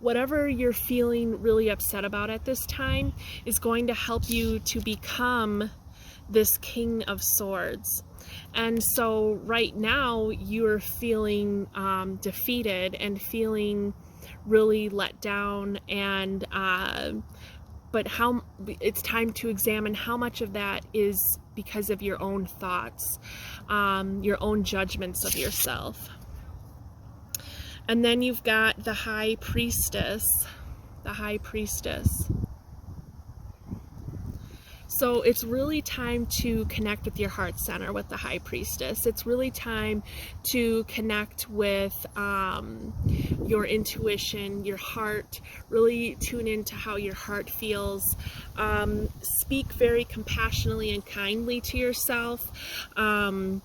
whatever you're feeling really upset about at this time is going to help you to become this King of Swords. And so right now you're feeling defeated and feeling really let down, and but it's time to examine how much of that is because of your own thoughts, your own judgments of yourself. And then you've got the High Priestess, the High Priestess. So it's really time to connect with your heart center with the High Priestess. It's really time to connect with your intuition, your heart, really tune into how your heart feels. Speak very compassionately and kindly to yourself. You're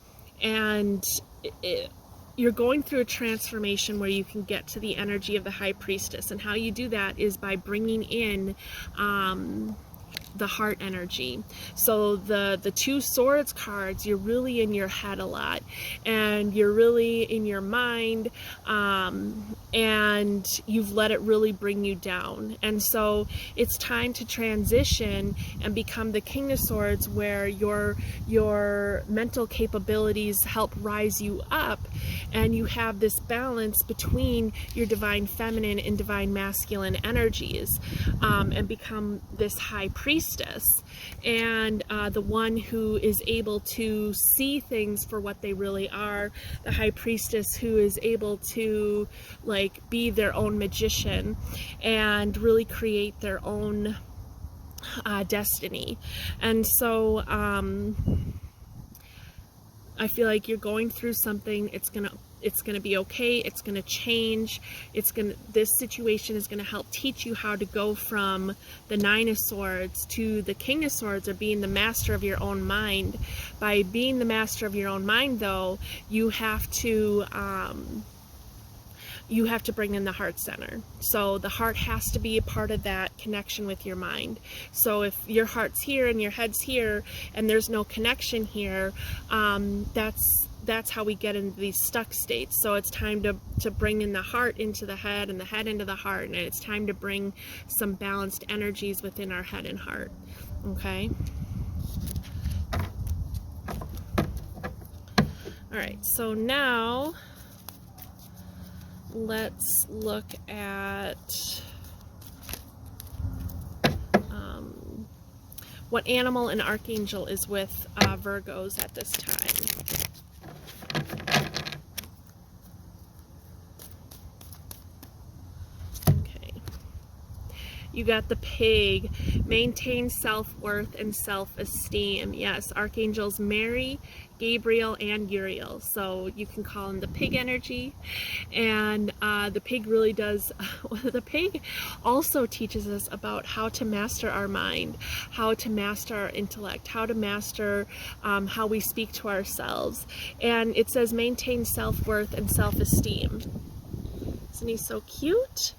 going through a transformation where you can get to the energy of the High Priestess. And how you do that is by bringing in the heart energy. So the Two Swords cards, you're really in your head a lot, and you're really in your mind, and you've let it really bring you down. And so it's time to transition and become the King of Swords, where your mental capabilities help rise you up, and you have this balance between your divine feminine and divine masculine energies, and become this High Priestess, and the one who is able to see things for what they really are, the High Priestess who is able to like be their own magician and really create their own destiny. And so I feel like you're going through something. It's gonna be okay. It's gonna change. This situation is gonna help teach you how to go from the Nine of Swords to the King of Swords, or being the master of your own mind. By being the master of your own mind, though, you have to bring in the heart center. So the heart has to be a part of that connection with your mind. So if your heart's here and your head's here and there's no connection here, that's how we get into these stuck states. So it's time to bring in the heart into the head and the head into the heart, and it's time to bring some balanced energies within our head and heart. Okay? Alright, so now let's look at what animal and archangel is with Virgos at this time. Okay. You got the pig. Maintain self-worth and self-esteem. Yes, archangels Mary, Gabriel, and Uriel. So you can call in the pig energy. And the pig really does, the pig also teaches us about how to master our mind, how to master our intellect, how to master how we speak to ourselves. And it says maintain self-worth and self-esteem. Isn't he so cute?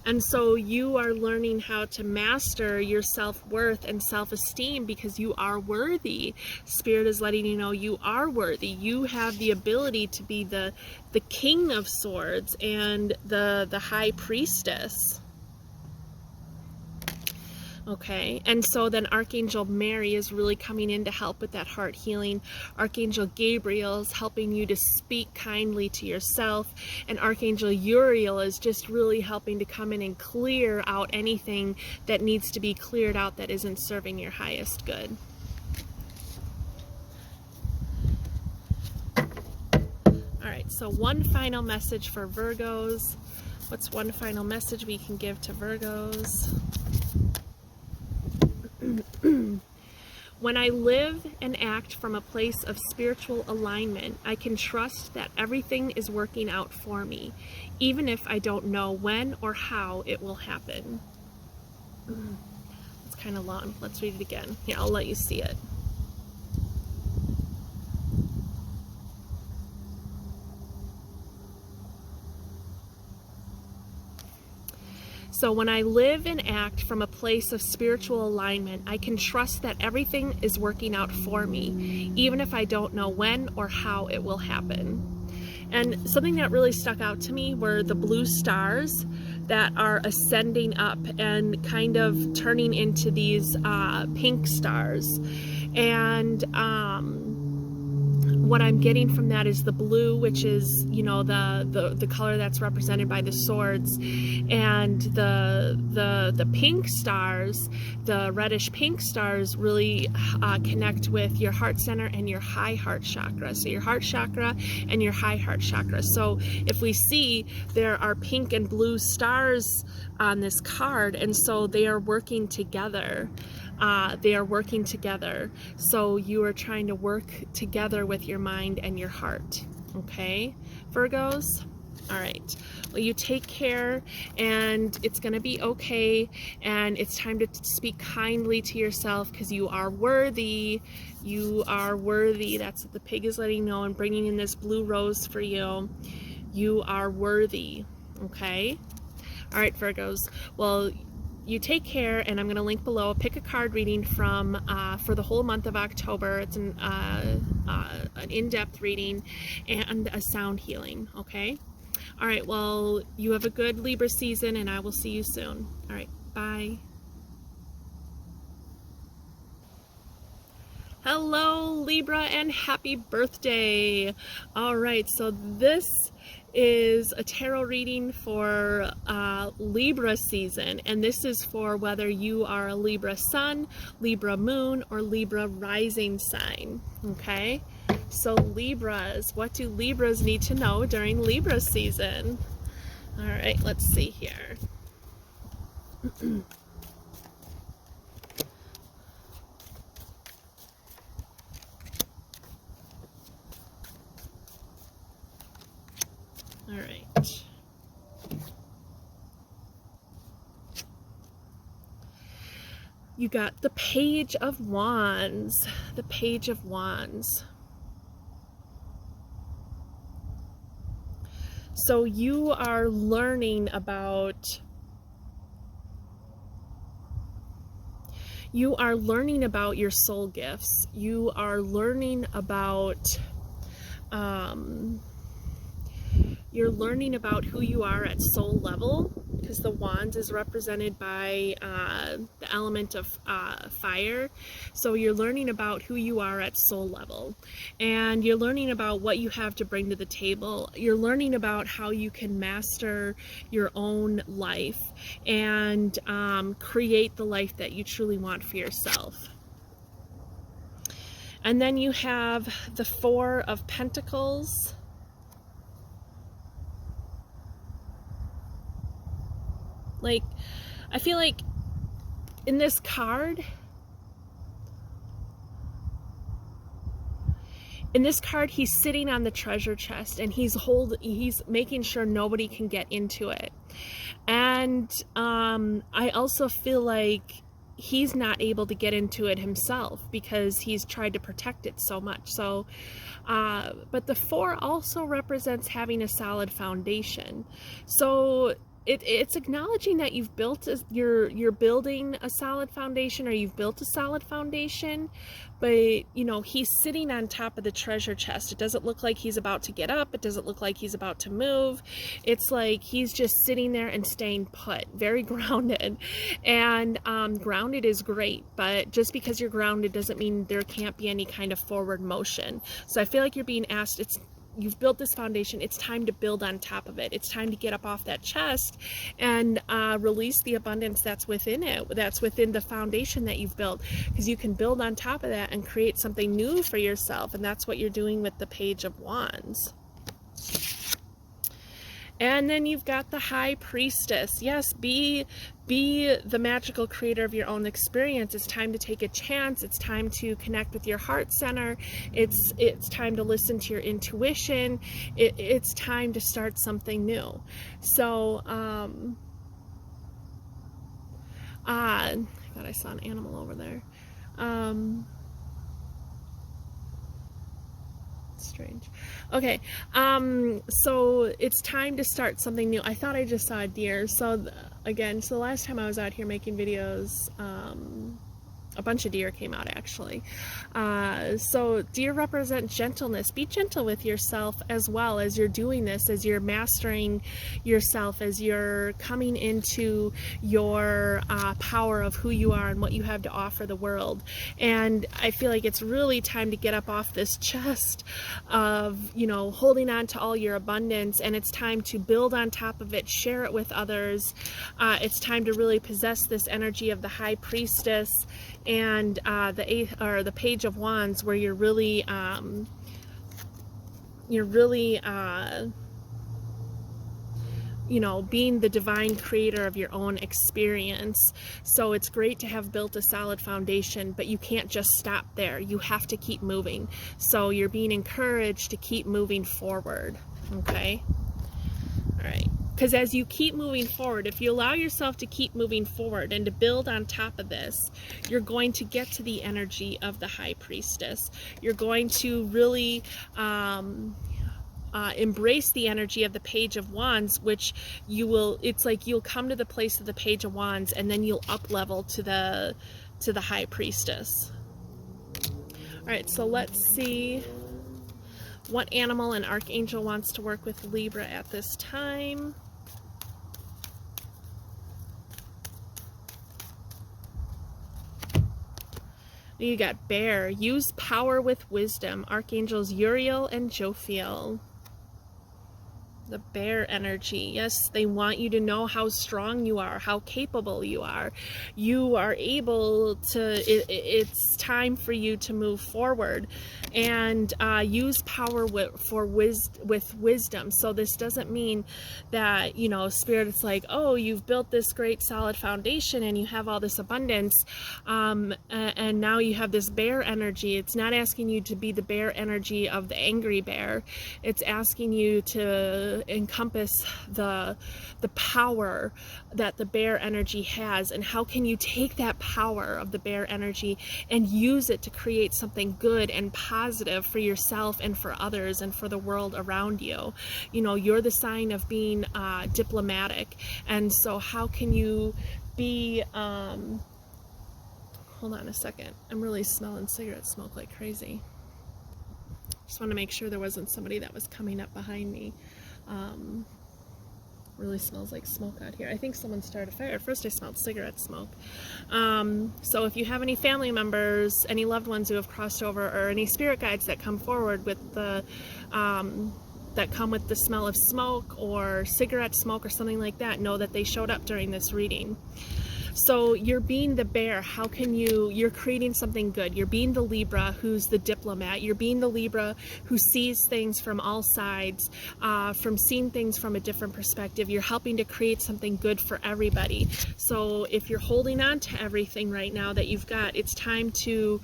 And so you are learning how to master your self-worth and self-esteem because you are worthy. Spirit is letting you know you are worthy. You have the ability to be the King of Swords and the High Priestess. Okay, and so then Archangel Mary is really coming in to help with that heart healing. Archangel Gabriel is helping you to speak kindly to yourself, and Archangel Uriel is just really helping to come in and clear out anything that needs to be cleared out that isn't serving your highest good. All right, so one final message for Virgos. What's one final message we can give to Virgos? When I live and act from a place of spiritual alignment, I can trust that everything is working out for me, even if I don't know when or how it will happen. It's kind of long. Let's read it again. Here, I'll let you see it. So when I live and act from a place of spiritual alignment, I can trust that everything is working out for me, even if I don't know when or how it will happen. And something that really stuck out to me were the blue stars that are ascending up and kind of turning into these pink stars. And what I'm getting from that is the blue, which is, you know, the color that's represented by the swords, and the pink stars, the reddish pink stars, really connect with your heart center and your high heart chakra. So your heart chakra and your high heart chakra. So if we see, there are pink and blue stars on this card, and so they are working together. They are working together. So you are trying to work together with your mind and your heart. Okay, Virgos? All right. Well, you take care, and it's going to be okay. And it's time to speak kindly to yourself because you are worthy. You are worthy. That's what the pig is letting you know and bringing in this blue rose for you. You are worthy. Okay? All right, Virgos. Well, you take care, and I'm going to link below. Pick a card reading from for the whole month of October. It's an in-depth reading and a sound healing. Okay? All right. Well, you have a good Libra season, and I will see you soon. All right. Bye. Hello, Libra, and happy birthday. All right. So this is a tarot reading for Libra season, and this is for whether you are a Libra sun, Libra moon, or Libra rising sign. Okay, so Libras, what do Libras need to know during Libra season? All right, let's see here. All right. You got the Page of Wands. The Page of Wands. So you are learning about your soul gifts. You are learning about you're learning about who you are at soul level, because the wands is represented by the element of fire. So you're learning about who you are at soul level, and you're learning about what you have to bring to the table. You're learning about how you can master your own life and create the life that you truly want for yourself. And then you have the Four of Pentacles. Like, I feel like in this card, he's sitting on the treasure chest, and he's making sure nobody can get into it. And I also feel like he's not able to get into it himself because he's tried to protect it so much. So but the four also represents having a solid foundation. So it's acknowledging that you've built you're building a solid foundation, or you've built a solid foundation, but you know, he's sitting on top of the treasure chest. It doesn't look like he's about to get up. It doesn't look like he's about to move. It's like he's just sitting there and staying put, very grounded. And grounded is great, but just because you're grounded doesn't mean there can't be any kind of forward motion. So I feel like you're being asked, you've built this foundation, it's time to build on top of it. It's time to get up off that chest and release the abundance that's within it, that's within the foundation that you've built, because you can build on top of that and create something new for yourself. And that's what you're doing with the Page of Wands. And then you've got the High Priestess. Yes, be the magical creator of your own experience. It's time to take a chance. It's time to connect with your heart center. It's time to listen to your intuition. It's time to start something new. So, I thought I saw an animal over there. Strange. Okay, so it's time to start something new. I thought I just saw a deer. So again, so the last time I was out here making videos, a bunch of deer came out actually. So deer represent gentleness. Be gentle with yourself as well as you're doing this, as you're mastering yourself, as you're coming into your power of who you are and what you have to offer the world. And I feel like it's really time to get up off this chest of, you know, holding on to all your abundance, and it's time to build on top of it, share it with others. It's time to really possess this energy of the High Priestess and the Page of Wands, where you're really you know, being the divine creator of your own experience. So it's great to have built a solid foundation, but you can't just stop there. You have to keep moving. So you're being encouraged to keep moving forward. Okay, all right. Because as you keep moving forward, if you allow yourself to keep moving forward and to build on top of this, you're going to get to the energy of the High Priestess. You're going to really embrace the energy of the Page of Wands, which you will, it's like you'll come to the place of the Page of Wands, and then you'll up level to the High Priestess. All right, so let's see what animal and Archangel wants to work with Libra at this time. You got Bear. Use power with wisdom. Archangels Uriel and Jophiel. The Bear energy. Yes, they want you to know how strong you are, how capable you are. You are able to, it's time for you to move forward and use power with wisdom. So this doesn't mean that, you know, Spirit, it's like, oh, you've built this great solid foundation and you have all this abundance, and now you have this bear energy. It's not asking you to be the bear energy of the angry bear. It's asking you to encompass the power that the bear energy has, and how can you take that power of the bear energy and use it to create something good and positive for yourself and for others and for the world around you. You know, you're the sign of being diplomatic, and so how can you be hold on a second, I'm really smelling cigarette smoke like crazy. Just want to make sure there wasn't somebody that was coming up behind me. Really smells like smoke out here. I think someone started a fire. At first I smelled cigarette smoke. So if you have any family members, any loved ones who have crossed over, or any spirit guides that come forward with the that come with the smell of smoke or cigarette smoke or something like that, know that they showed up during this reading. So you're being the bear. How can you're creating something good. You're being the Libra who's the diplomat. You're being the Libra who sees things from all sides, from seeing things from a different perspective. You're helping to create something good for everybody. So if you're holding on to everything right now that you've got, it's time to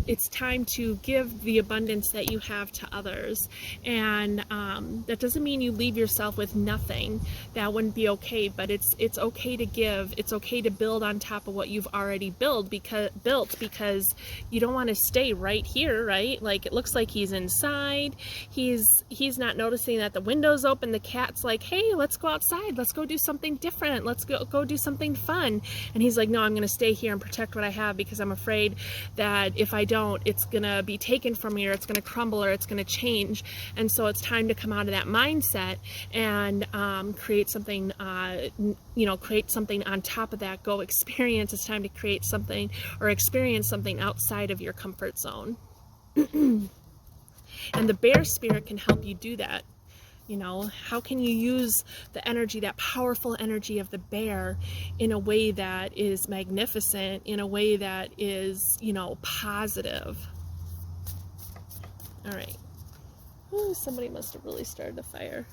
it's time to give the abundance that you have to others. And that doesn't mean you leave yourself with nothing. That wouldn't be okay, but it's okay to give. It's okay to build on top of what you've already built because you don't want to stay right here, right? Like, it looks like he's inside. He's not noticing that the window's open. The cat's like, hey, let's go outside. Let's go do something different. Let's go do something fun. And he's like, no, I'm going to stay here and protect what I have because I'm afraid that if I don't, it's going to be taken from me, or it's going to crumble, or it's going to change. And so it's time to come out of that mindset and create something, create something on top of that. Go experience. It's time to create something or experience something outside of your comfort zone. And the bear spirit can help you do that. How can you use the energy, that powerful energy of the bear, in a way that is magnificent, in a way that is, positive? All right. Ooh, somebody must have really started a fire.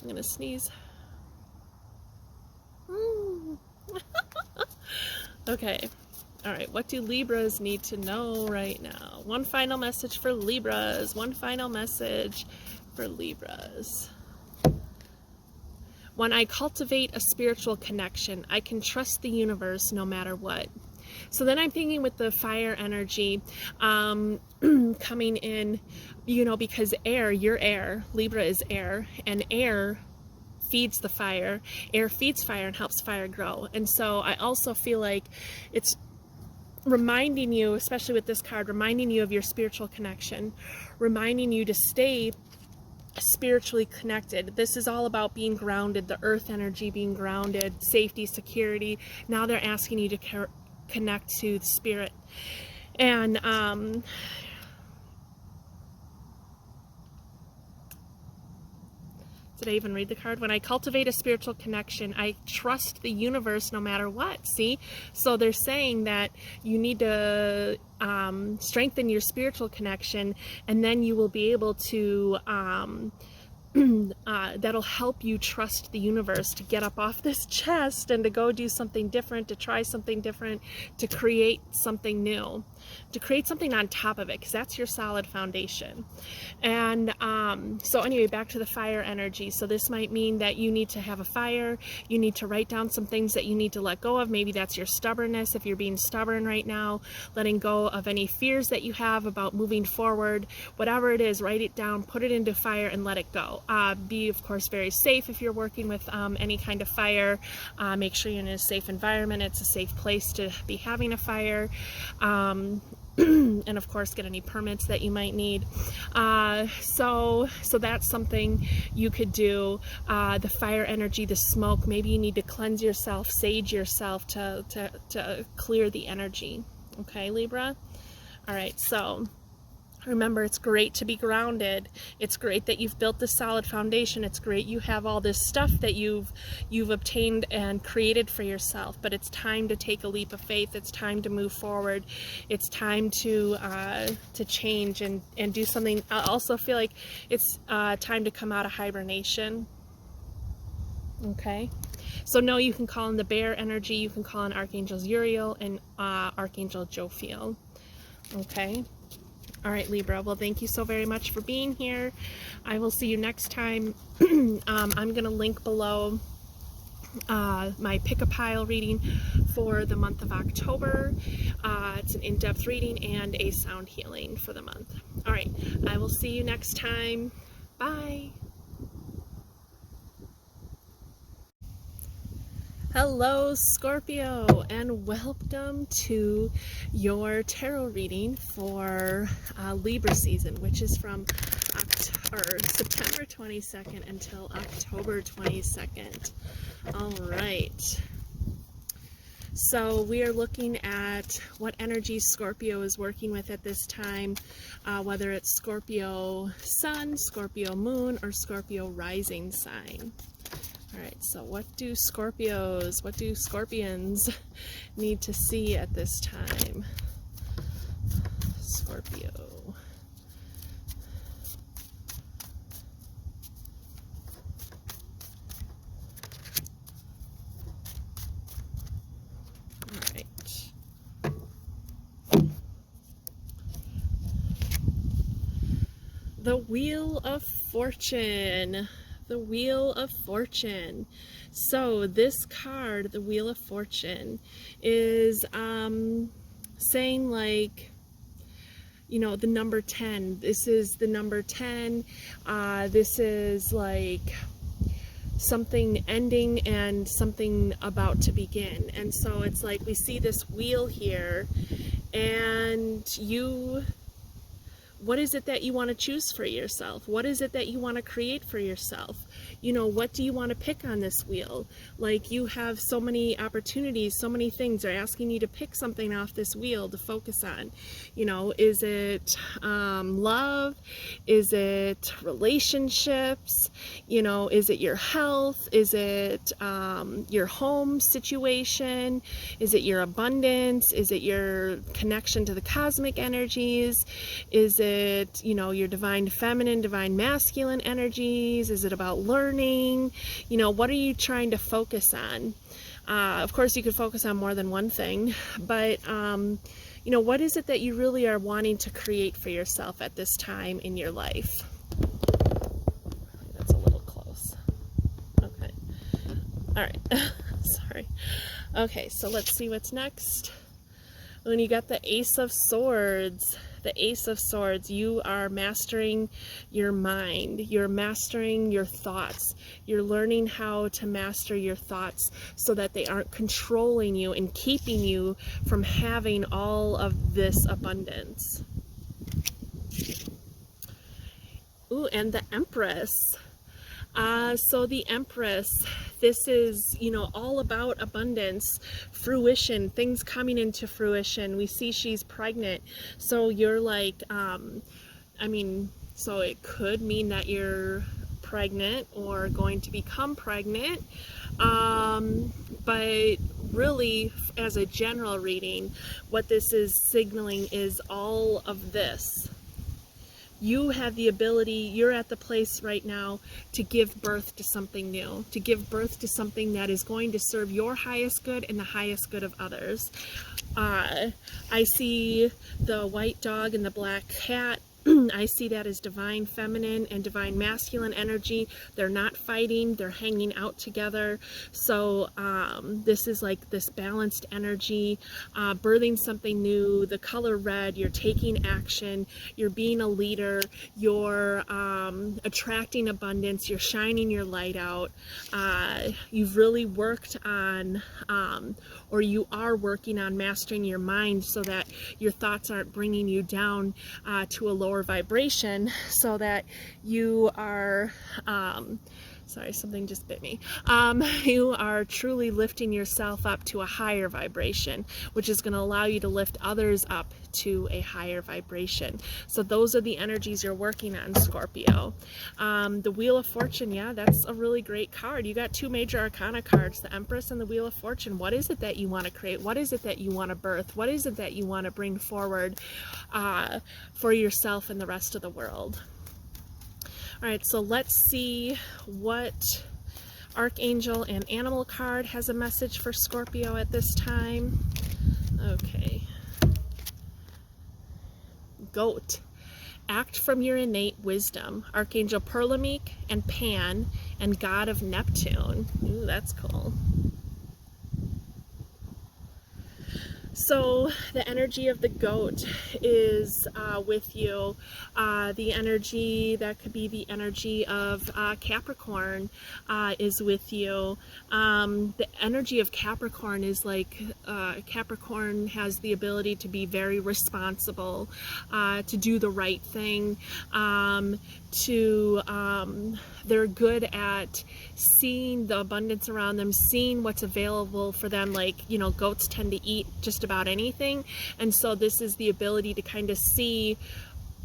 I'm gonna sneeze. Okay. All right. What do Libras need to know right now? One final message for Libras. One final message for Libras. When I cultivate a spiritual connection, I can trust the universe no matter what. So then I'm thinking with the fire energy coming in, because air, you're air, Libra is air, and air feeds the fire. Air feeds fire and helps fire grow. And so I also feel like it's reminding you, especially with this card, reminding you of your spiritual connection, reminding you to stay spiritually connected. This is all about being grounded, the earth energy being grounded, safety, security. Now they're asking you to connect to the spirit. And did I even read the card? When I cultivate a spiritual connection, I trust the universe no matter what. See? So they're saying that you need to strengthen your spiritual connection, and then you will be able to that'll help you trust the universe to get up off this chest and to go do something different, to try something different, to create something new, to create something on top of it, because that's your solid foundation. And so anyway, back to the fire energy. So this might mean that you need to have a fire. You need to write down some things that you need to let go of. Maybe that's your stubbornness. If you're being stubborn right now, letting go of any fears that you have about moving forward, whatever it is, write it down, put it into fire, and let it go. Be, of course, very safe if you're working with any kind of fire. Make sure you're in a safe environment. It's a safe place to be having a fire. And of course, get any permits that you might need. So that's something you could do. The fire energy, the smoke, maybe you need to cleanse yourself, sage yourself to clear the energy. Okay, Libra? All right, so remember, it's great to be grounded. It's great that you've built this solid foundation. It's great you have all this stuff that you've obtained and created for yourself. But it's time to take a leap of faith. It's time to move forward. It's time to change and do something. I also feel like it's time to come out of hibernation. Okay, so no, you can call in the bear energy. You can call in Archangels Uriel and Archangel Jophiel. Okay. All right, Libra. Well, thank you so very much for being here. I will see you next time. I'm going to link below my pick-a-pile reading for the month of October. It's an in-depth reading and a sound healing for the month. All right. I will see you next time. Bye. Hello, Scorpio, and welcome to your tarot reading for Libra season, which is from September 22nd until October 22nd. All right. So we are looking at what energy Scorpio is working with at this time, whether it's Scorpio Sun, Scorpio Moon, or Scorpio Rising sign. All right, so what do Scorpions need to see at this time? Scorpio. All right. the Wheel of Fortune. The Wheel of Fortune. So this card, the Wheel of Fortune, is saying, like, you know, the number 10. This is the number 10. This is like something ending and something about to begin. And so it's like we see this wheel here, and what is it that you want to choose for yourself? What is it that you want to create for yourself? You know, what do you want to pick on this wheel? Like, you have so many opportunities, so many things. They're asking you to pick something off this wheel to focus on. You know, is it love? Is it relationships? You know, is it your health? Is it your home situation? Is it your abundance? Is it your connection to the cosmic energies? Is it, you know, your divine feminine, divine masculine energies? Is it about learning? You know, what are you trying to focus on? Of course, you could focus on more than one thing, but you know, what is it that you really are wanting to create for yourself at this time in your life? That's a little close. Okay. All right. Sorry. Okay, so let's see what's next. When you got the Ace of Swords, the Ace of Swords, you are mastering your mind. You're mastering your thoughts. You're learning how to master your thoughts so that they aren't controlling you and keeping you from having all of this abundance. Ooh, and the Empress. So the Empress, this is, you know, all about abundance, fruition, things coming into fruition. We see she's pregnant. So you're like, I mean, so it could mean that you're pregnant or going to become pregnant. But really, as a general reading, what this is signaling is all of this. You have the ability, you're at the place right now to give birth to something new, to give birth to something that is going to serve your highest good and the highest good of others. I see the white dog and the black cat. I see that as divine feminine and divine masculine energy. They're not fighting, they're hanging out together. So this is like this balanced energy, birthing something new. The color red, you're taking action, you're being a leader, you're attracting abundance, you're shining your light out. You've really worked on, or you are working on mastering your mind so that your thoughts aren't bringing you down to a lower vibration, so that you are sorry, something just bit me. You are truly lifting yourself up to a higher vibration, which is going to allow you to lift others up to a higher vibration. So those are the energies you're working on, Scorpio. The Wheel of Fortune, yeah, that's a really great card. You got two major arcana cards, the Empress and the Wheel of Fortune. What is it that you want to create? What is it that you want to birth? What is it that you want to bring forward for yourself and the rest of the world? All right, so let's see what Archangel and Animal card has a message for Scorpio at this time. Okay. Goat. Act from your innate wisdom. Archangel Perlamik and Pan and God of Neptune. Ooh, that's cool. So the energy of the goat is with you. The energy, that could be the energy of Capricorn is with you. The energy of Capricorn is like, Capricorn has the ability to be very responsible, to do the right thing, they're good at seeing the abundance around them, seeing what's available for them. Like, you know, goats tend to eat just about anything, and so this is the ability to kind of see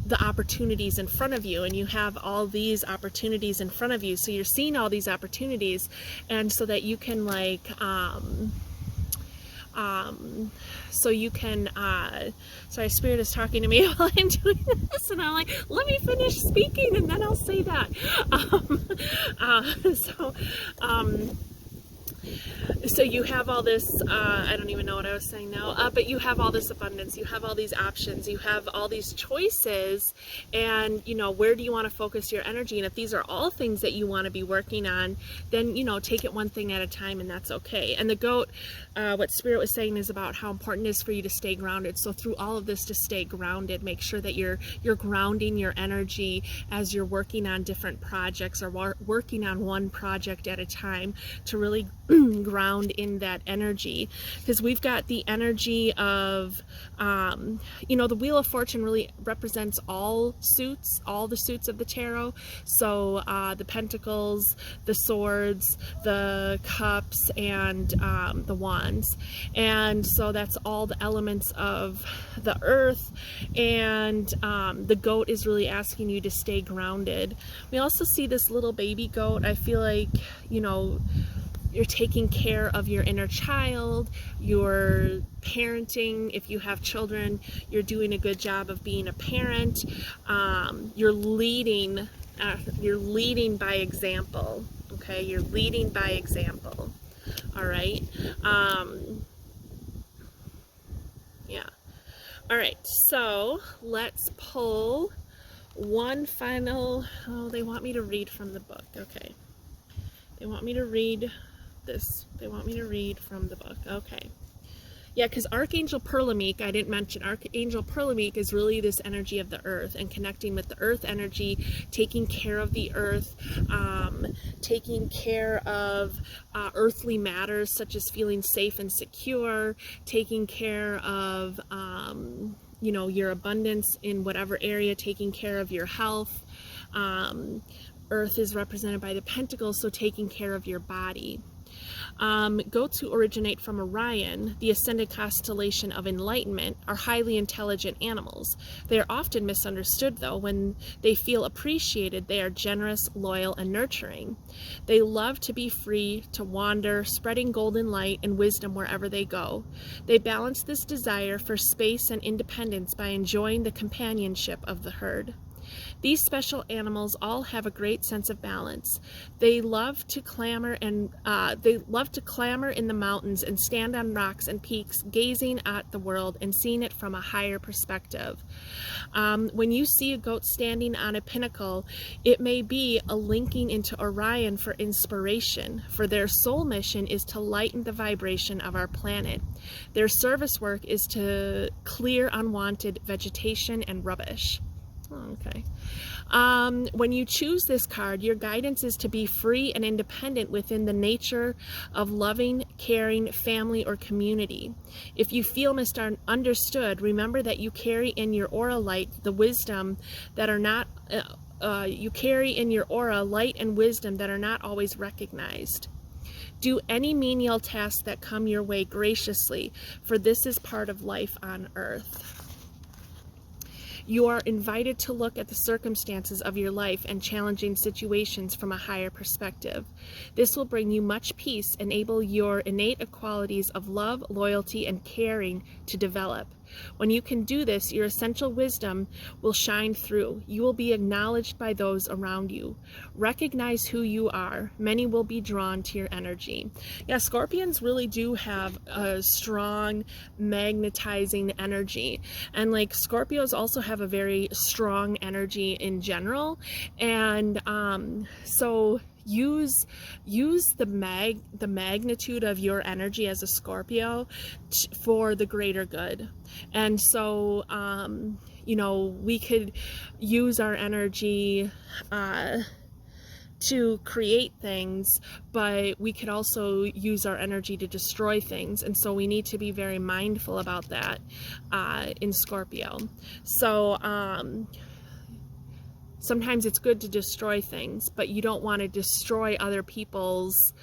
the opportunities in front of you, and you have all these opportunities in front of you, so you're seeing all these opportunities, and so that you can like so you can sorry, Spirit is talking to me while I'm doing this, and I'm like, let me finish speaking and then I'll say that. So you have all this, I don't even know what I was saying now, but you have all this abundance, you have all these options, you have all these choices, and, you know, where do you want to focus your energy? And if these are all things that you want to be working on, then, you know, take it one thing at a time, and that's okay. And the goat, what Spirit was saying is about how important it is for you to stay grounded. So through all of this, to stay grounded, make sure that you're grounding your energy as you're working on different projects, or working on one project at a time, to really ground in that energy. Because we've got the energy of, you know, the Wheel of Fortune really represents all the suits of the tarot. So the Pentacles, the Swords, the Cups, and the Wands. And so that's all the elements of the earth. And the goat is really asking you to stay grounded. We also see this little baby goat. I feel like, you know, you're taking care of your inner child, you're parenting. If you have children, you're doing a good job of being a parent. You're leading by example. Okay, you're leading by example. All right. Yeah. All right. So let's pull one final. Oh, they want me to read from the book. Okay. They want me to read this. They want me to read from the book. Okay. Yeah, because Archangel Perlameek, I didn't mention, Archangel Perlameek is really this energy of the earth, and connecting with the earth energy, taking care of the earth, taking care of earthly matters such as feeling safe and secure, taking care of, you know, your abundance in whatever area, taking care of your health. Earth is represented by the Pentacles, so taking care of your body. Goats who originate from Orion, the ascended constellation of enlightenment, are highly intelligent animals. They are often misunderstood, though. When they feel appreciated, they are generous, loyal, and nurturing. They love to be free to wander, spreading golden light and wisdom wherever they go. They balance this desire for space and independence by enjoying the companionship of the herd. These special animals all have a great sense of balance. They love to clamor in the mountains and stand on rocks and peaks, gazing at the world and seeing it from a higher perspective. When you see a goat standing on a pinnacle, it may be a linking into Orion for inspiration, for their soul mission is to lighten the vibration of our planet. Their service work is to clear unwanted vegetation and rubbish. Okay. When you choose this card, your guidance is to be free and independent within the nature of loving, caring, family, or community. If you feel misunderstood, remember that you carry in your aura light the wisdom that are not, you carry in your aura light and wisdom that are not always recognized. Do any menial tasks that come your way graciously, for this is part of life on earth. You are invited to look at the circumstances of your life and challenging situations from a higher perspective. This will bring you much peace, enable your innate qualities of love, loyalty, and caring to develop. When you can do this, your essential wisdom will shine through. You will be acknowledged by those around you. Recognize who you are. Many will be drawn to your energy. Yeah, Scorpions really do have a strong magnetizing energy. And like Scorpios also have a very strong energy in general. And so use the magnitude of your energy as a Scorpio for the greater good. And so you know, we could use our energy to create things, but we could also use our energy to destroy things, and so we need to be very mindful about that in Scorpio. So sometimes it's good to destroy things, but you don't want to destroy other people's,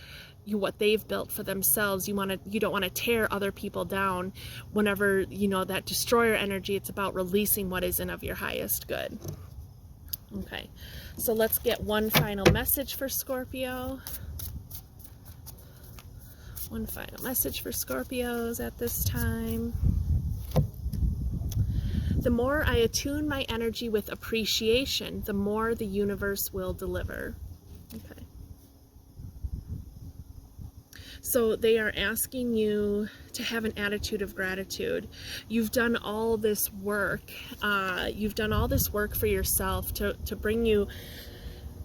what they've built for themselves. You don't want to tear other people down. Whenever, you know, that destroyer energy, it's about releasing what isn't of your highest good. Okay, so let's get one final message for Scorpio. One final message for Scorpios at this time. The more I attune my energy with appreciation, the more the universe will deliver. Okay. So they are asking you to have an attitude of gratitude. You've done all this work. You've done all this work for yourself to bring you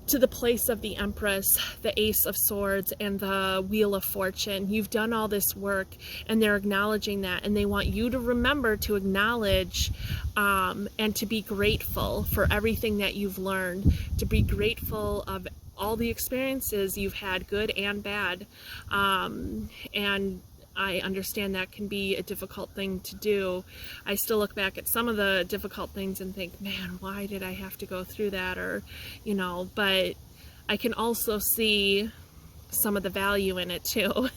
to the place of the Empress, the Ace of Swords, and the Wheel of Fortune. You've done all this work, and they're acknowledging that, and they want you to remember to acknowledge and to be grateful for everything that you've learned, to be grateful of all the experiences you've had, good and bad. And I understand that can be a difficult thing to do. I still look back at some of the difficult things and think, man, why did I have to go through that? Or, you know, but I can also see some of the value in it too.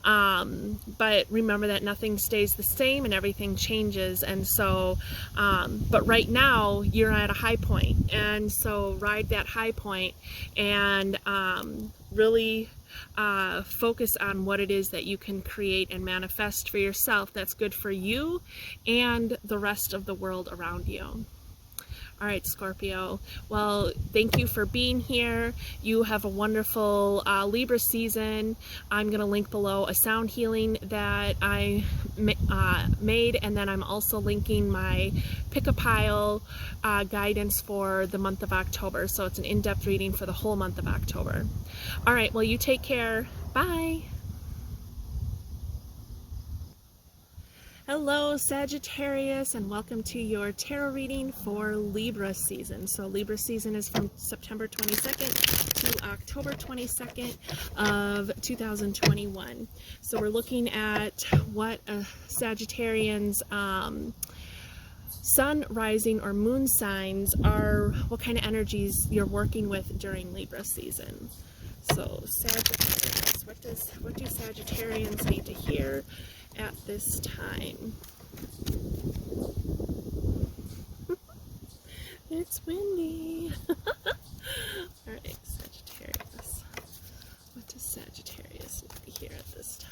But remember that nothing stays the same and everything changes. And so, but right now you're at a high point. And so ride that high point and really focus on what it is that you can create and manifest for yourself that's good for you and the rest of the world around you. All right, Scorpio. Well, thank you for being here. You have a wonderful Libra season. I'm going to link below a sound healing that I made, and then I'm also linking my pick a pile guidance for the month of October. So it's an in-depth reading for the whole month of October. All right, well, you take care. Bye. Hello, Sagittarius, and welcome to your tarot reading for Libra season. So Libra season is from September 22nd to October 22nd of 2021. So we're looking at what a Sagittarian's sun, rising, or moon signs are, what kind of energies you're working with during Libra season. So Sagittarius, what do Sagittarians need to hear at this time? It's windy. All right, Sagittarius. What does Sagittarius need to hear at this time?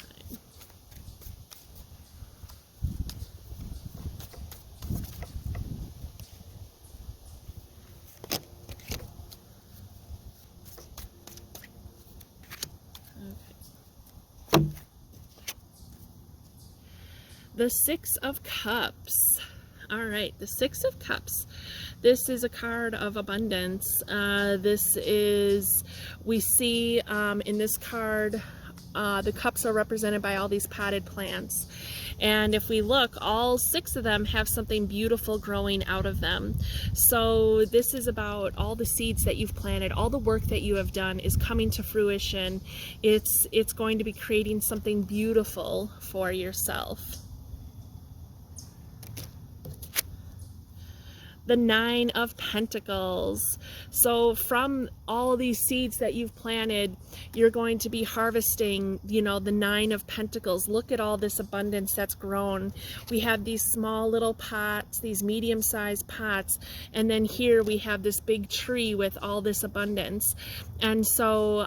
The Six of Cups. All right, the Six of Cups. This is a card of abundance. This is, we see in this card, the cups are represented by all these potted plants. And if we look, all six of them have something beautiful growing out of them. So this is about all the seeds that you've planted, all the work that you have done is coming to fruition. It's going to be creating something beautiful for yourself. The Nine of Pentacles. So from all of these seeds that you've planted, you're going to be harvesting, you know, the Nine of Pentacles. Look at all this abundance that's grown. We have these small little pots, these medium-sized pots, and then here we have this big tree with all this abundance. And so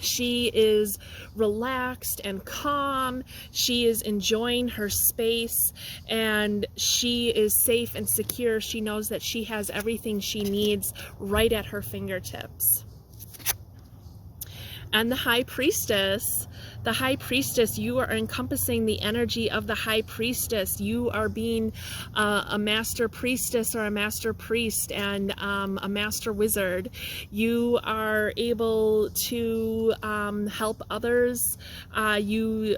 she is relaxed and calm. She is enjoying her space, and she is safe and secure. She knows that she has everything she needs right at her fingertips. And the High Priestess. The High Priestess, you are encompassing the energy of the High Priestess. You are being a Master Priestess or a Master Priest and a Master Wizard. You are able to help others. In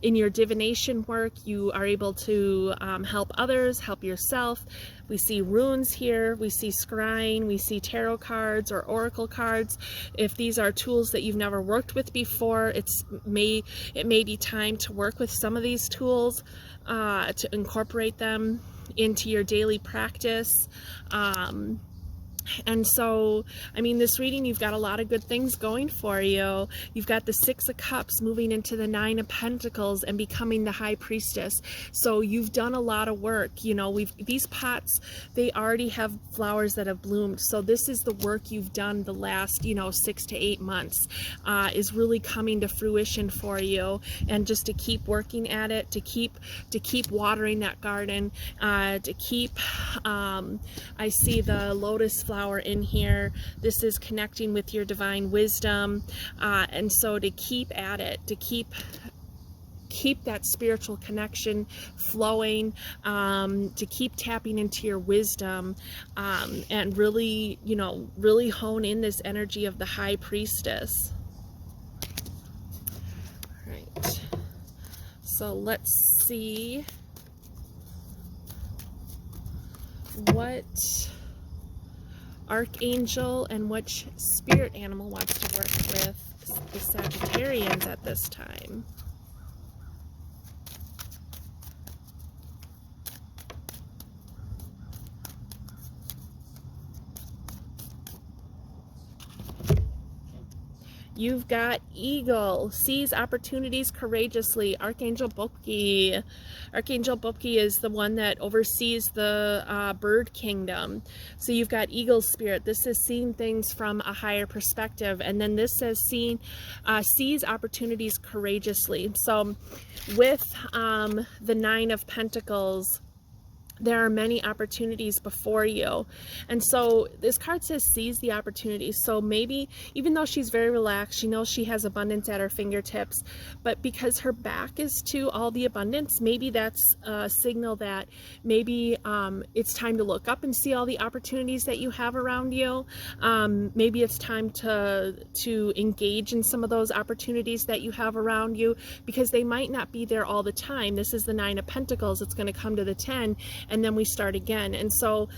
your divination work, you are able to help others, help yourself. We see runes here, we see scrying, we see tarot cards or oracle cards. If these are tools that you've never worked with before, it may be time to work with some of these tools, to incorporate them into your daily practice. And so, I mean, this reading, you've got a lot of good things going for you. You've got the Six of Cups moving into the Nine of Pentacles and becoming the High Priestess. So you've done a lot of work. You know, these pots, they already have flowers that have bloomed. So this is the work you've done the last, 6 to 8 months, is really coming to fruition for you. And just to keep working at it, to keep watering that garden, to keep, I see the lotus flower flower in here. This is connecting with your divine wisdom, and so to keep at it, to keep that spiritual connection flowing, to keep tapping into your wisdom, and really, you know, really hone in this energy of the High Priestess. All right, so let's see what Archangel and which spirit animal wants to work with the Sagittarians at this time. You've got Eagle, seize opportunities courageously. Archangel Bopki. Archangel Bopki is the one that oversees the bird kingdom. So you've got Eagle spirit. This is seeing things from a higher perspective. And then this says seize opportunities courageously. So with the Nine of Pentacles, there are many opportunities before you. And so this card says seize the opportunities. So maybe, even though she's very relaxed, she knows she has abundance at her fingertips, but because her back is to all the abundance, maybe that's a signal that maybe it's time to look up and see all the opportunities that you have around you. Maybe it's time to engage in some of those opportunities that you have around you, because they might not be there all the time. This is the Nine of Pentacles. It's going to come to the 10, and then we start again. And so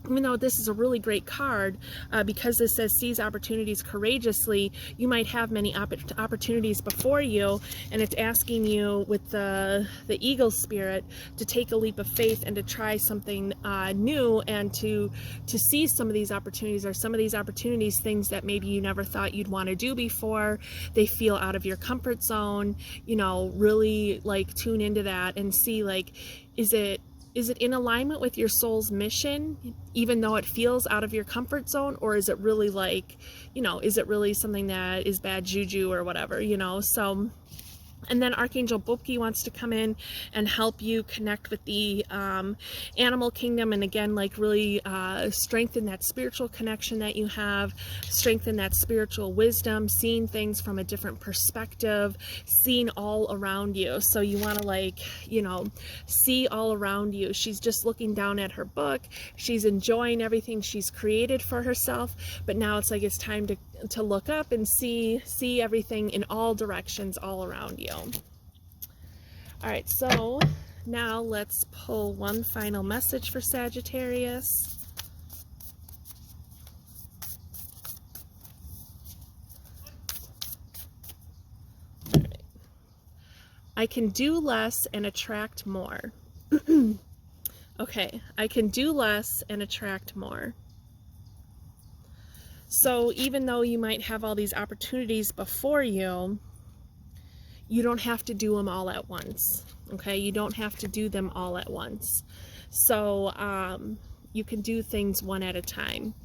even though this is a really great card, because this says seize opportunities courageously, you might have many opportunities before you, and it's asking you with the Eagle spirit to take a leap of faith and to try something new, and to seize some of these opportunities, or some of these opportunities, things that maybe you never thought you'd want to do before. They feel out of your comfort zone. You know, really like tune into that and see, like, is it in alignment with your soul's mission, even though it feels out of your comfort zone? Or is it really like, you know, is it really something that is bad juju or whatever, you know? So, and then Archangel Bopki wants to come in and help you connect with the animal kingdom, and again, like really strengthen that spiritual connection that you have, strengthen that spiritual wisdom, seeing things from a different perspective, seeing all around you. So you want to, like, you know, see all around you. She's just looking down at her book. She's enjoying everything she's created for herself, but now it's like it's time to look up and see everything in all directions all around you. All right, so now let's pull one final message for Sagittarius. All right. I can do less and attract more. Okay, I can do less and attract more. So even though you might have all these opportunities before you, you don't have to do them all at once, okay? You don't have to do them all at once. So you can do things one at a time.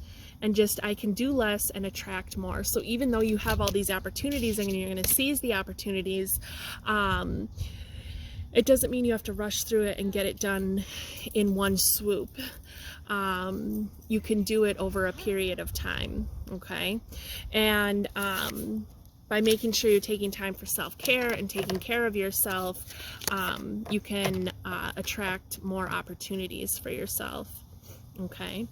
And just, I can do less and attract more. So even though you have all these opportunities and you're going to seize the opportunities, it doesn't mean you have to rush through it and get it done in one swoop. You can do it over a period of time, okay? And by making sure you're taking time for self-care and taking care of yourself, you can attract more opportunities for yourself, okay?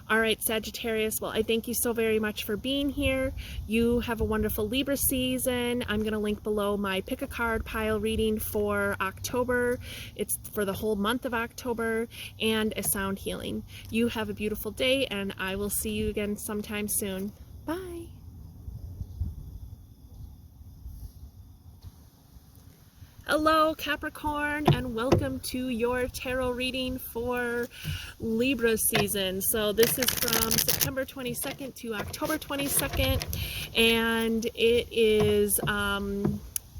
All right, Sagittarius, well, I thank you so very much for being here. You have a wonderful Libra season. I'm going to link below my pick a card pile reading for October. It's for the whole month of October, and a sound healing. You have a beautiful day, and I will see you again sometime soon. Bye. Hello, Capricorn, and welcome to your tarot reading for Libra season. So this is from September 22nd to October 22nd, and it is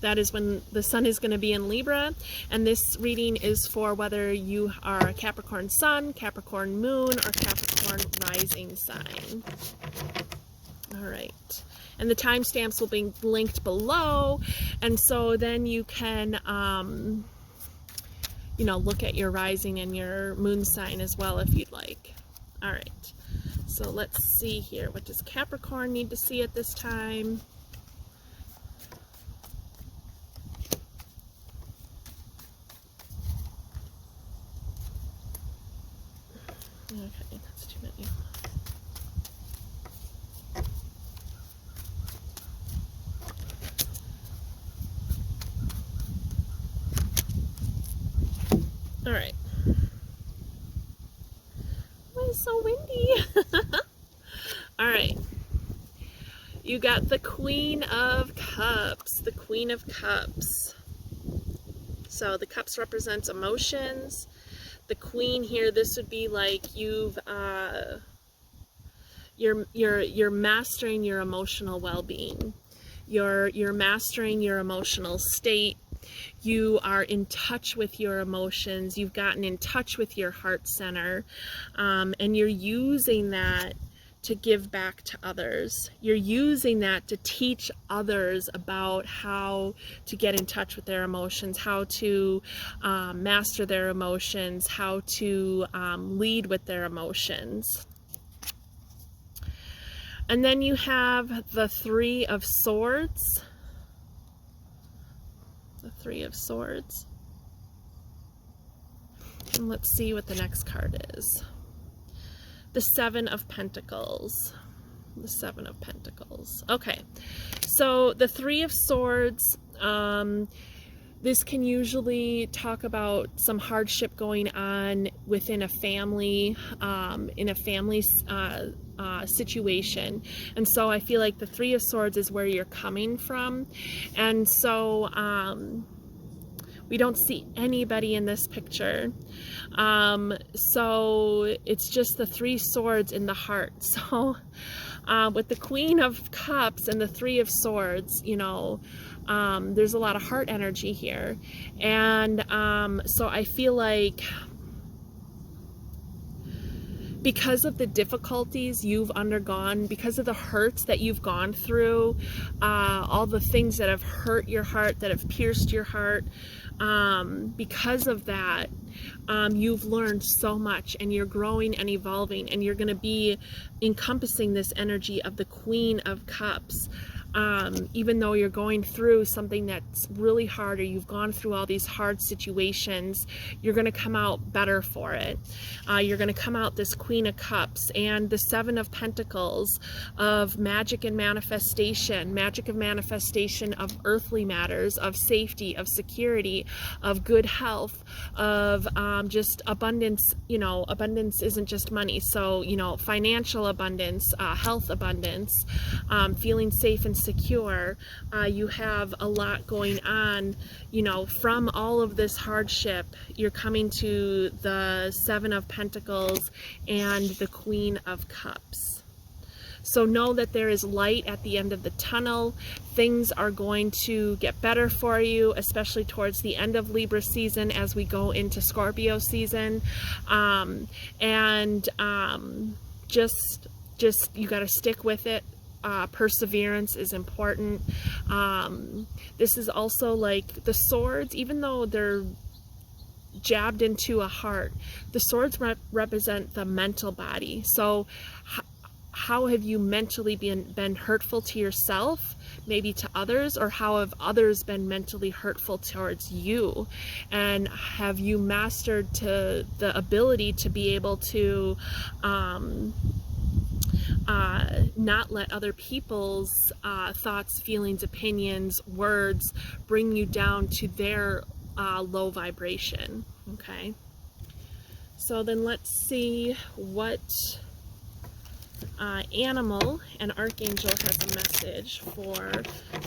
that is when the sun is going to be in Libra. And this reading is for whether you are a Capricorn sun, Capricorn moon, or Capricorn rising sign. All right. And the timestamps will be linked below, and so then you can, you know, look at your rising and your moon sign as well if you'd like. All right. So let's see here. What does Capricorn need to see at this time? Okay, that's too many. All right. Why is it so windy? All right. You got the Queen of Cups. The Queen of Cups. So the cups represents emotions. The Queen here, this would be like you're mastering your emotional well-being. You're mastering your emotional state. You are in touch with your emotions. You've gotten in touch with your heart center, and you're using that to give back to others. You're using that to teach others about how to get in touch with their emotions, how to master their emotions, how to lead with their emotions. And then you have the Three of Swords. The Three of Swords. And let's see what the next card is. The Seven of Pentacles. The Seven of Pentacles. Okay, so the Three of Swords, this can usually talk about some hardship going on within a family, in a family situation. And so I feel like the Three of Swords is where you're coming from. And so we don't see anybody in this picture. So it's just the Three Swords in the heart. So with the Queen of Cups and the Three of Swords, you know, there's a lot of heart energy here. And so I feel like because of the difficulties you've undergone, because of the hurts that you've gone through, all the things that have hurt your heart, that have pierced your heart, because of that, you've learned so much, and you're growing and evolving, and you're going to be encompassing this energy of the Queen of Cups. Even though you're going through something that's really hard, or you've gone through all these hard situations, you're going to come out better for it. You're going to come out this Queen of Cups and the Seven of Pentacles of magic and manifestation, magic of manifestation of earthly matters, of safety, of security, of good health, of just abundance. You know, abundance isn't just money. So, you know, financial abundance, health abundance, feeling safe and secure. You have a lot going on, you know, from all of this hardship. You're coming to the Seven of Pentacles and the Queen of Cups. So know that there is light at the end of the tunnel. Things are going to get better for you, especially towards the end of Libra season as we go into Scorpio season. Just you got to stick with it. Perseverance is important. This is also like the swords, even though they're jabbed into a heart, the swords represent the mental body. So how have you mentally been hurtful to yourself, maybe to others, or how have others been mentally hurtful towards you? And have you mastered to the ability to be able to not let other people's thoughts, feelings, opinions, words bring you down to their low vibration? Okay, so then let's see what animal and archangel has a message for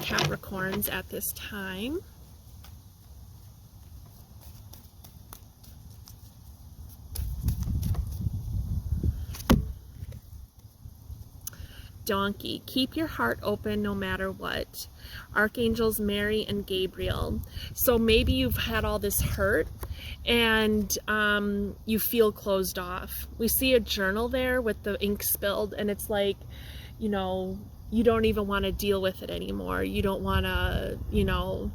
Capricorns at this time. Donkey, keep your heart open no matter what. Archangels Mary and Gabriel. So maybe you've had all this hurt and you feel closed off. We see a journal there with the ink spilled, and it's like, you know, you don't even want to deal with it anymore. You don't want to, you know,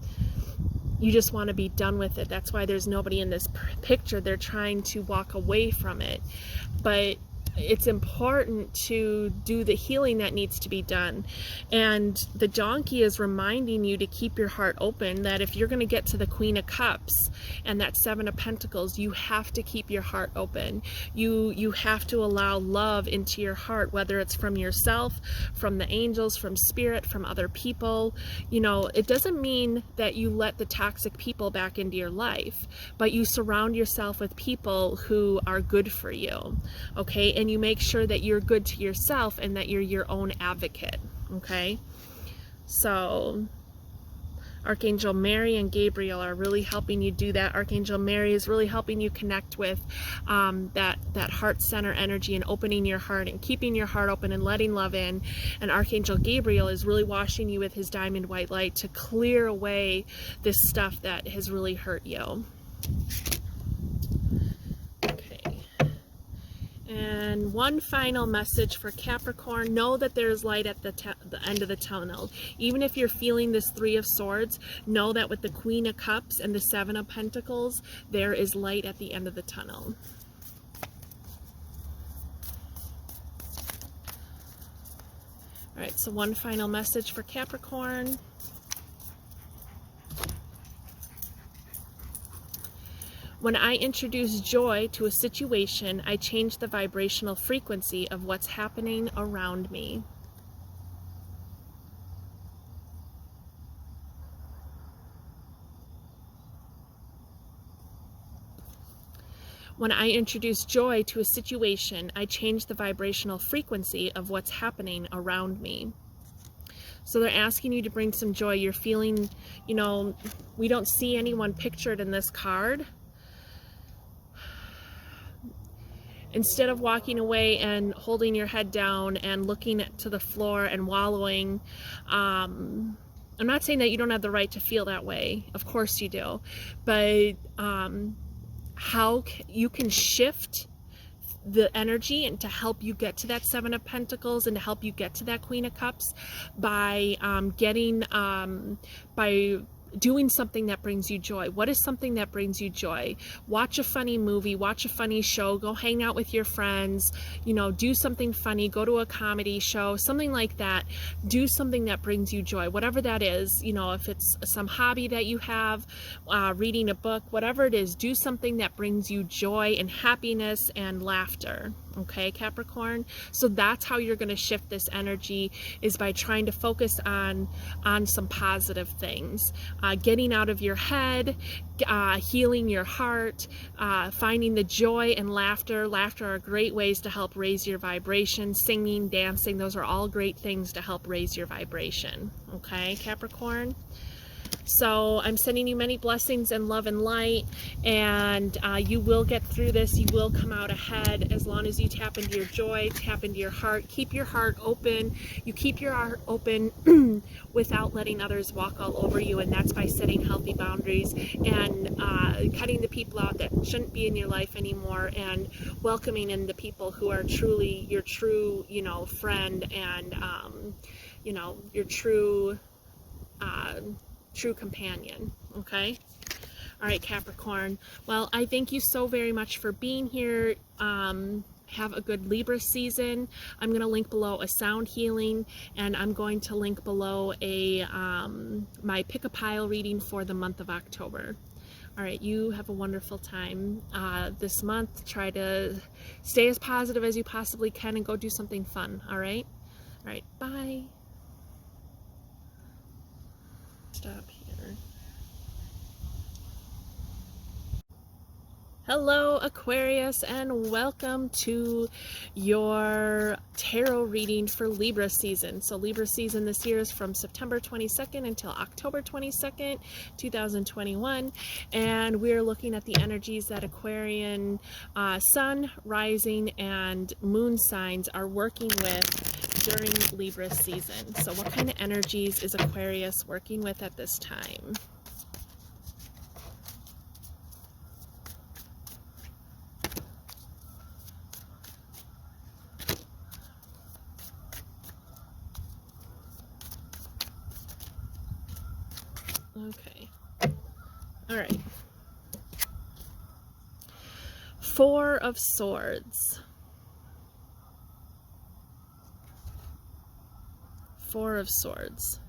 you just want to be done with it. That's why there's nobody in this picture. They're trying to walk away from it. But it's important to do the healing that needs to be done. And the donkey is reminding you to keep your heart open, that if you're going to get to the Queen of Cups and that Seven of Pentacles, you have to keep your heart open. You have to allow love into your heart, whether it's from yourself, from the angels, from spirit, from other people. You know, it doesn't mean that you let the toxic people back into your life, but you surround yourself with people who are good for you, okay? And you make sure that you're good to yourself and that you're your own advocate, okay? So Archangel Mary and Gabriel are really helping you do that. Archangel Mary is really helping you connect with that heart center energy and opening your heart and keeping your heart open and letting love in. And Archangel Gabriel is really washing you with his diamond white light to clear away this stuff that has really hurt you. And one final message for Capricorn: know that there is light at the end of the tunnel. Even if you're feeling this Three of Swords, know that with the Queen of Cups and the Seven of Pentacles, there is light at the end of the tunnel. All right, so one final message for Capricorn. When I introduce joy to a situation, I change the vibrational frequency of what's happening around me. When I introduce joy to a situation, I change the vibrational frequency of what's happening around me. So they're asking you to bring some joy. You're feeling, you know, we don't see anyone pictured in this card. Instead of walking away and holding your head down and looking to the floor and wallowing, I'm not saying that you don't have the right to feel that way. Of course you do. But how you can shift the energy and to help you get to that Seven of Pentacles and to help you get to that Queen of Cups by doing something that brings you joy. What is something that brings you joy? Watch a funny movie, watch a funny show, go hang out with your friends, you know, do something funny, go to a comedy show, something like that. Do something that brings you joy, whatever that is. You know, if it's some hobby that you have, reading a book, whatever it is, do something that brings you joy and happiness and laughter. Okay, Capricorn? So that's how you're going to shift this energy, is by trying to focus on some positive things. Getting out of your head, healing your heart, finding the joy and laughter. Laughter are great ways to help raise your vibration. Singing, dancing, those are all great things to help raise your vibration. Okay, Capricorn? So I'm sending you many blessings and love and light, and you will get through this. You will come out ahead as long as you tap into your joy, tap into your heart, keep your heart open. You keep your heart open without letting others walk all over you, and that's by setting healthy boundaries and cutting the people out that shouldn't be in your life anymore, and welcoming in the people who are truly your true, you know, friend, and you know, your true companion. Okay? All right, Capricorn. Well, I thank you so very much for being here. Have a good Libra season. I'm going to link below a sound healing, and I'm going to link below a my pick a pile reading for the month of October. All right, you have a wonderful time this month. Try to stay as positive as you possibly can and go do something fun. All right? All right, bye. Stop here. Hello, Aquarius, and welcome to your tarot reading for Libra season. So Libra season this year is from September 22nd until October 22nd, 2021. And we're looking at the energies that Aquarian sun, rising, and moon signs are working with during Libra season. So what kind of energies is Aquarius working with at this time? Okay. All right. Four of Swords. Four of Swords.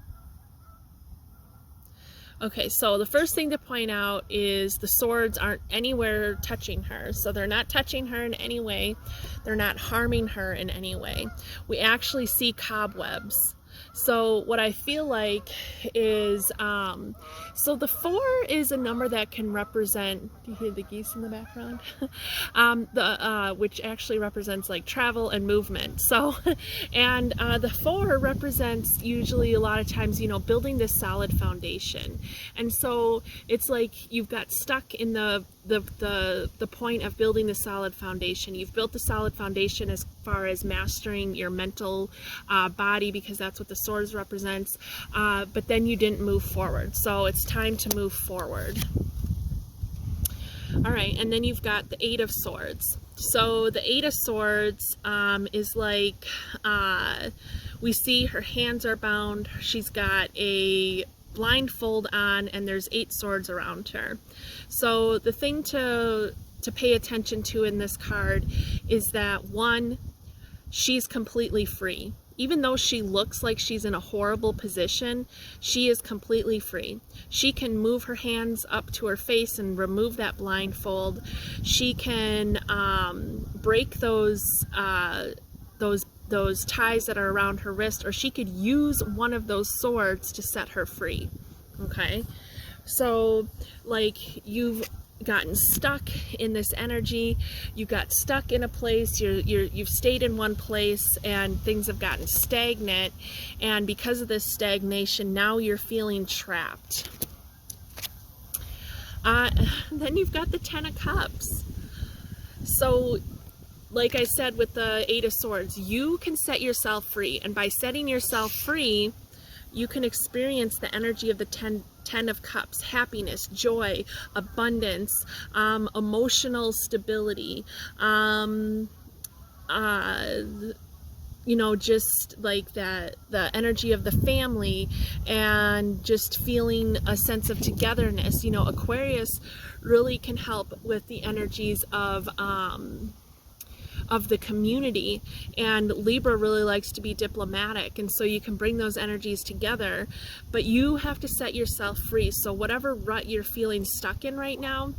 Okay, so the first thing to point out is the swords aren't anywhere touching her. So they're not touching her in any way. They're not harming her in any way. We actually see cobwebs. So what I feel like is, so the 4 is a number that can represent, do you hear the geese in the background? Which actually represents like travel and movement. So, and the 4 represents usually a lot of times, you know, building this solid foundation. And so it's like you've got stuck in the point of building the solid foundation. You've built the solid foundation as far as mastering your mental body, because that's what the swords represents, but then you didn't move forward. So it's time to move forward. All right, and then you've got the 8 of Swords. So the 8 of Swords is like, we see her hands are bound. She's got a blindfold on, and there's 8 swords around her. So the thing to pay attention to in this card is that, 1, she's completely free. Even though she looks like she's in a horrible position, she is completely free. She can move her hands up to her face and remove that blindfold. She can break those ties that are around her wrist, or she could use one of those swords to set her free. Okay, so like you've gotten stuck in this energy, you got stuck in a place, you've stayed in one place and things have gotten stagnant, and because of this stagnation now you're feeling trapped. Then you've got the 10 of Cups. So like I said with the 8 of Swords, you can set yourself free, and by setting yourself free you can experience the energy of the 10 of Cups: happiness, joy, abundance, emotional stability, you know, just like that, the energy of the family, and just feeling a sense of togetherness. You know, Aquarius really can help with the energies of the community, and Libra really likes to be diplomatic, and so you can bring those energies together, but you have to set yourself free. So whatever rut you're feeling stuck in right now,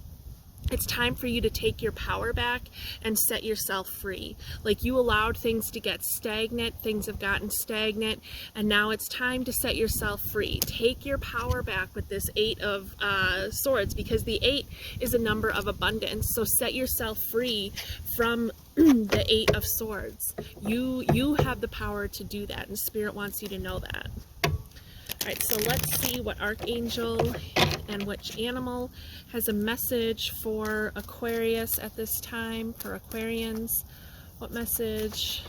it's time for you to take your power back and set yourself free. Like, you allowed things to get stagnant, things have gotten stagnant, and now it's time to set yourself free. Take your power back with this 8 of Swords, because the 8 is a number of abundance. So set yourself free from the 8 of Swords. You have the power to do that, and Spirit wants you to know that. All right, so let's see what Archangel and which animal has a message for Aquarius at this time, for Aquarians. What message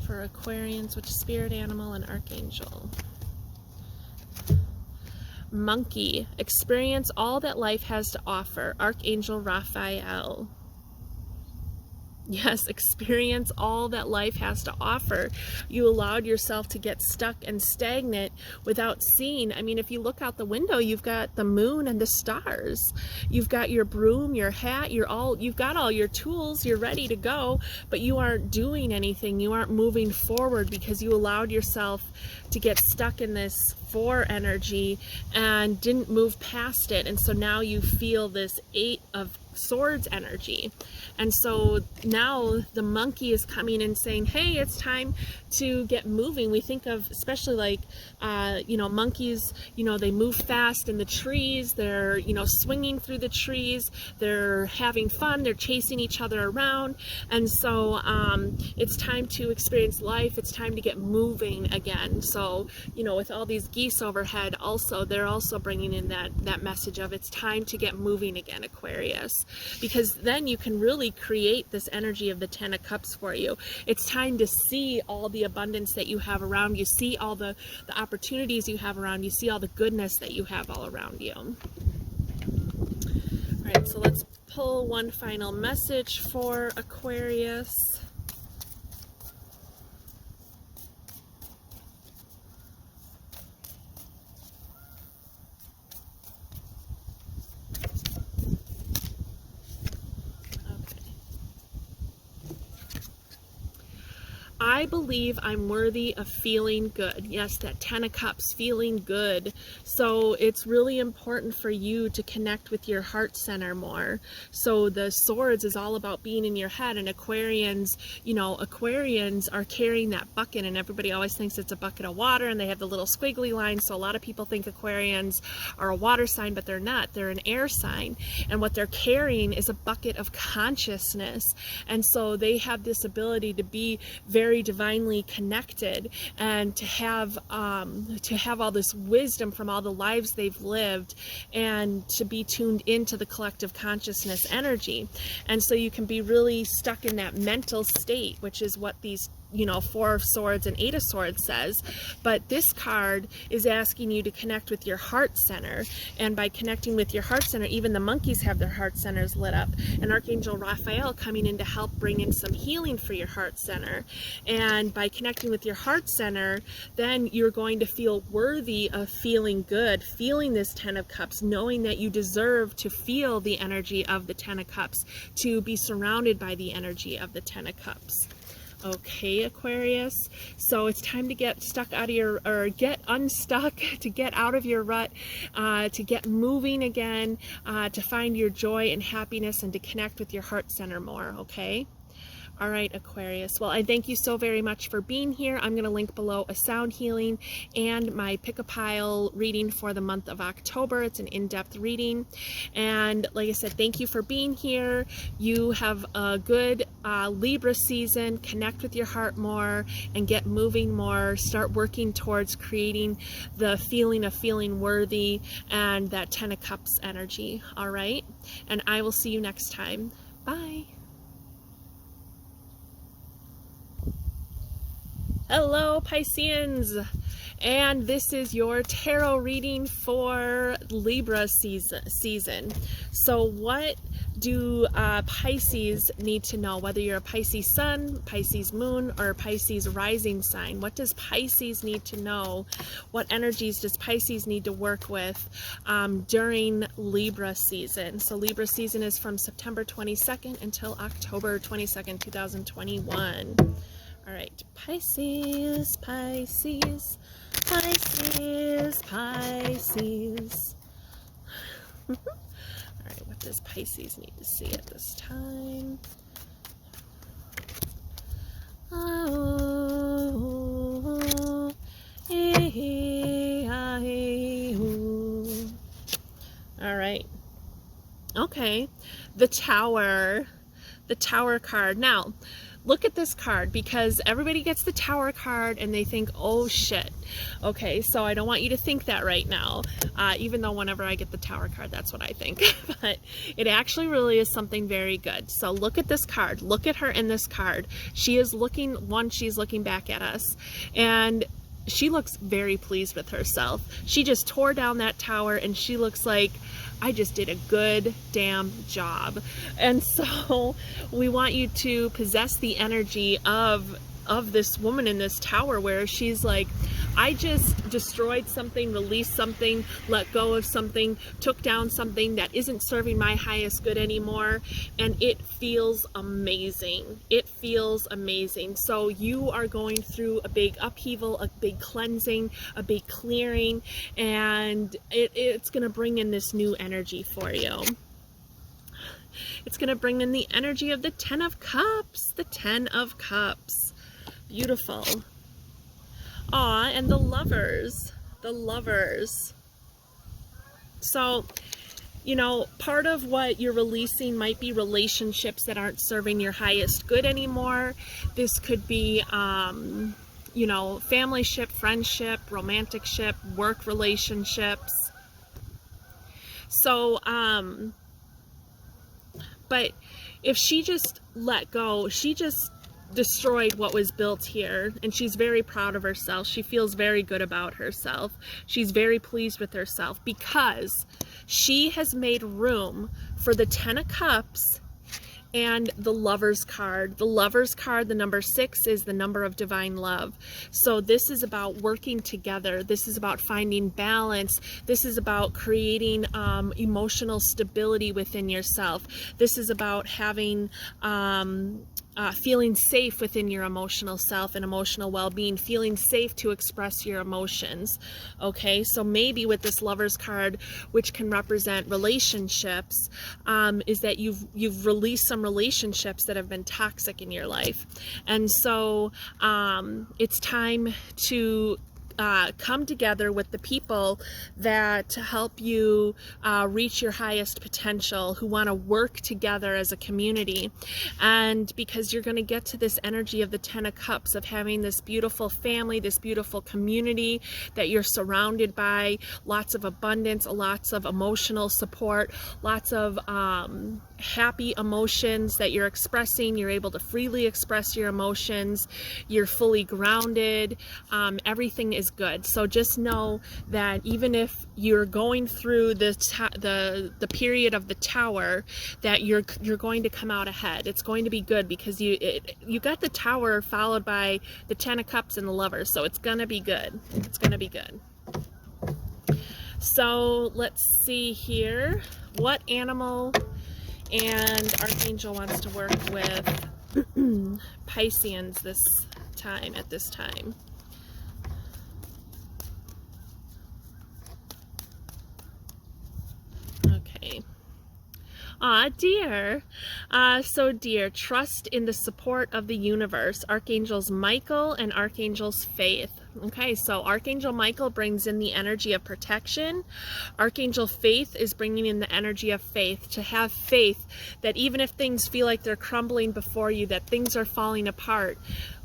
for Aquarians, which spirit animal and Archangel? Monkey. Experience all that life has to offer. Archangel Raphael. Yes, experience all that life has to offer. You allowed yourself to get stuck and stagnant without seeing. I mean, if you look out the window, you've got the moon and the stars. You've got your broom, your hat, you've got all your tools, you're ready to go, but you aren't doing anything. You aren't moving forward because you allowed yourself to get stuck in this 4 energy and didn't move past it. And so now you feel this 8 of Swords energy. And so now the monkey is coming and saying, hey, it's time to get moving. We think of, especially like, you know, monkeys, you know, they move fast in the trees. They're, you know, swinging through the trees. They're having fun. They're chasing each other around. And so it's time to experience life. It's time to get moving again. So, you know, with all these geese overhead also, they're also bringing in that message of it's time to get moving again, Aquarius. Because then you can really create this energy of the 10 of Cups for you. It's time to see all the abundance that you have around you, see all the opportunities you have around you, see all the goodness that you have all around you. All right, so let's pull one final message for Aquarius. I I believe I'm worthy of feeling good. Yes, that 10 of Cups, feeling good. So it's really important for you to connect with your heart center more. So the Swords is all about being in your head, and Aquarians, you know, Aquarians are carrying that bucket, and everybody always thinks it's a bucket of water, and they have the little squiggly lines. So a lot of people think Aquarians are a water sign, but they're not. They're an air sign, and what they're carrying is a bucket of consciousness. And so they have this ability to be very divinely connected, and to have all this wisdom from all the lives they've lived, and to be tuned into the collective consciousness energy. And so you can be really stuck in that mental state, which is what these, you know, 4 of Swords and 8 of Swords says. But this card is asking you to connect with your heart center, and by connecting with your heart center, even the monkeys have their heart centers lit up, and Archangel Raphael coming in to help bring in some healing for your heart center. And by connecting with your heart center, then you're going to feel worthy of feeling good, feeling this 10 of Cups, knowing that you deserve to feel the energy of the 10 of Cups, to be surrounded by the energy of the 10 of Cups. Okay, Aquarius, so it's time to get stuck out of your, or get unstuck, to get out of your rut, to get moving again, to find your joy and happiness, and to connect with your heart center more, okay? All right, Aquarius. Well, I thank you so very much for being here. I'm going to link below a sound healing and my pick a pile reading for the month of October. It's an in-depth reading. And like I said, thank you for being here. You have a good Libra season. Connect with your heart more and get moving more. Start working towards creating the feeling of feeling worthy and that 10 of Cups energy. All right. And I will see you next time. Bye. Hello, Pisceans, and this is your tarot reading for Libra season. So what do Pisces need to know? Whether you're a Pisces sun, Pisces moon, or a Pisces rising sign, what does Pisces need to know? What energies does Pisces need to work with during Libra season? So Libra season is from September 22nd until October 22nd, 2021. All right, Pisces, Pisces, Pisces, Pisces. All right, what does Pisces need to see at this time? Oh, all right. Okay, the Tower card. Now, look at this card, because everybody gets the Tower card and they think, oh shit. Okay, so I don't want you to think that right now, even though whenever I get the Tower card, that's what I think. But it actually really is something very good. So look at this card. Look at her in this card. She is looking, she's looking back at us, and she looks very pleased with herself. She just tore down that tower, and she looks like, I just did a good damn job. And so we want you to possess the energy of this woman in this tower, where she's like, I just destroyed something, released something, let go of something, took down something that isn't serving my highest good anymore, and it feels amazing. It feels amazing. So you are going through a big upheaval, a big cleansing, a big clearing, and it's going to bring in this new energy for you. It's going to bring in the energy of the 10 of Cups, the 10 of Cups. Beautiful. Aw, and the Lovers, the Lovers. So, you know, part of what you're releasing might be relationships that aren't serving your highest good anymore. This could be, you know, family ship, friendship, romantic ship, work relationships. So, but if she just let go, she just destroyed what was built here, and she's very proud of herself. She feels very good about herself. She's very pleased with herself because she has made room for the 10 of Cups and the Lovers card. The Lovers card, the number 6, is the number of divine love. So this is about working together. This is about finding balance. This is about creating emotional stability within yourself. This is about having feeling safe within your emotional self and emotional well-being, feeling safe to express your emotions. Okay, so maybe with this Lovers card, which can represent relationships, is that you've released some relationships that have been toxic in your life, and so it's time to come together with the people that help you reach your highest potential, who want to work together as a community. And because you're going to get to this energy of the Ten of Cups, of having this beautiful family, this beautiful community that you're surrounded by, lots of abundance, lots of emotional support, lots of happy emotions that you're expressing. You're able to freely express your emotions. You're fully grounded. Everything is good. So just know that even if you're going through the period of the Tower, that you're going to come out ahead. It's going to be good, because you got the Tower followed by the Ten of Cups and the Lovers, so it's gonna be good. It's gonna be good. So let's see here, what animal and Archangel wants to work with Pisceans this time, at this time. Okay. Dear. So dear, trust in the support of the universe. Archangels Michael and Archangels Faith. Okay, so Archangel Michael brings in the energy of protection. Archangel Faith is bringing in the energy of faith, to have faith that even if things feel like they're crumbling before you, that things are falling apart,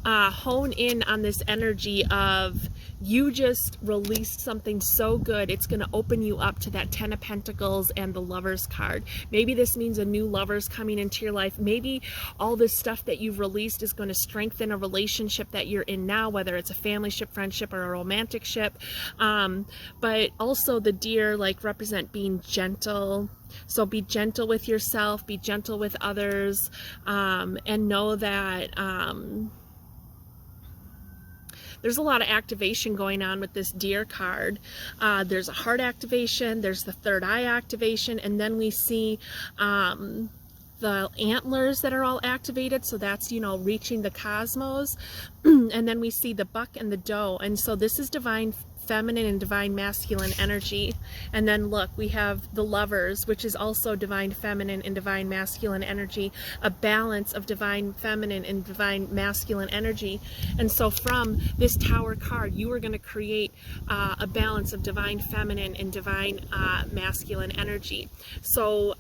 hone in on this energy of you just released something so good, it's going to open you up to that Ten of Pentacles and the Lovers card. Maybe this means a new lover's coming into your life. Maybe all this stuff that you've released is going to strengthen a relationship that you're in now, whether it's a family ship, friendship, or a romantic ship. But also the deer represent being gentle. So be gentle with yourself, be gentle with others, and know that there's a lot of activation going on with this deer card. There's a heart activation, there's the third eye activation, and then we see the antlers that are all activated. So that's, reaching the cosmos. And then we see the buck and the doe. And so this is divine feminine and divine masculine energy. And then look, we have the Lovers, which is also divine feminine and divine masculine energy, a balance of divine feminine and divine masculine energy. And so from this Tower card, you are going to create a balance of divine feminine and divine masculine energy. So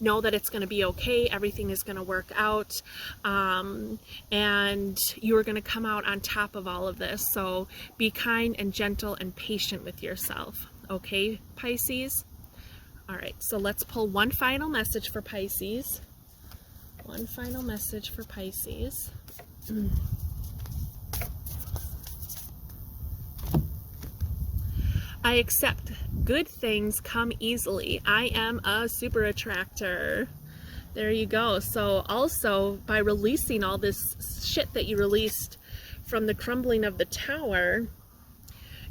know that it's going to be okay. Everything is going to work out, and you are going to come out on top of all of this. So be kind and gentle and patient with yourself. Okay, Pisces? All right, so let's pull one final message for Pisces. One final message for Pisces. I accept good things come easily. I am a super attractor. There you go. So also, by releasing all this shit that you released from the crumbling of the Tower,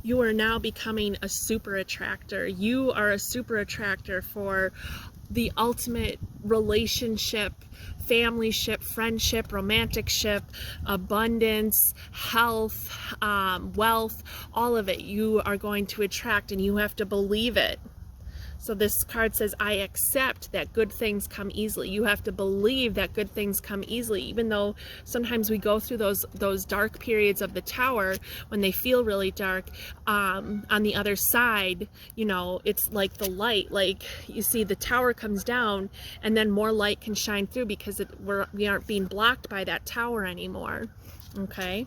you are now becoming a super attractor. You are a super attractor for the ultimate relationship, family ship, friendship, romantic ship, abundance, health, wealth, all of it you are going to attract, and you have to believe it. So this card says, I accept that good things come easily. You have to believe that good things come easily, even though sometimes we go through those dark periods of the Tower when they feel really dark. On the other side, it's like the light. Like, you see, the Tower comes down and then more light can shine through, because we aren't being blocked by that Tower anymore. Okay?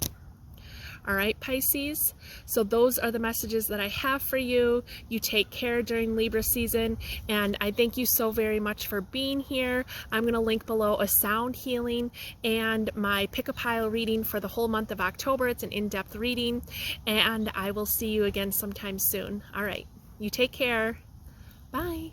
All right, Pisces, so those are the messages that I have for you. You take care during Libra season, and I thank you so very much for being here. I'm going to link below a sound healing and my pick-a-pile reading for the whole month of October. It's an in-depth reading, and I will see you again sometime soon. All right, you take care. Bye.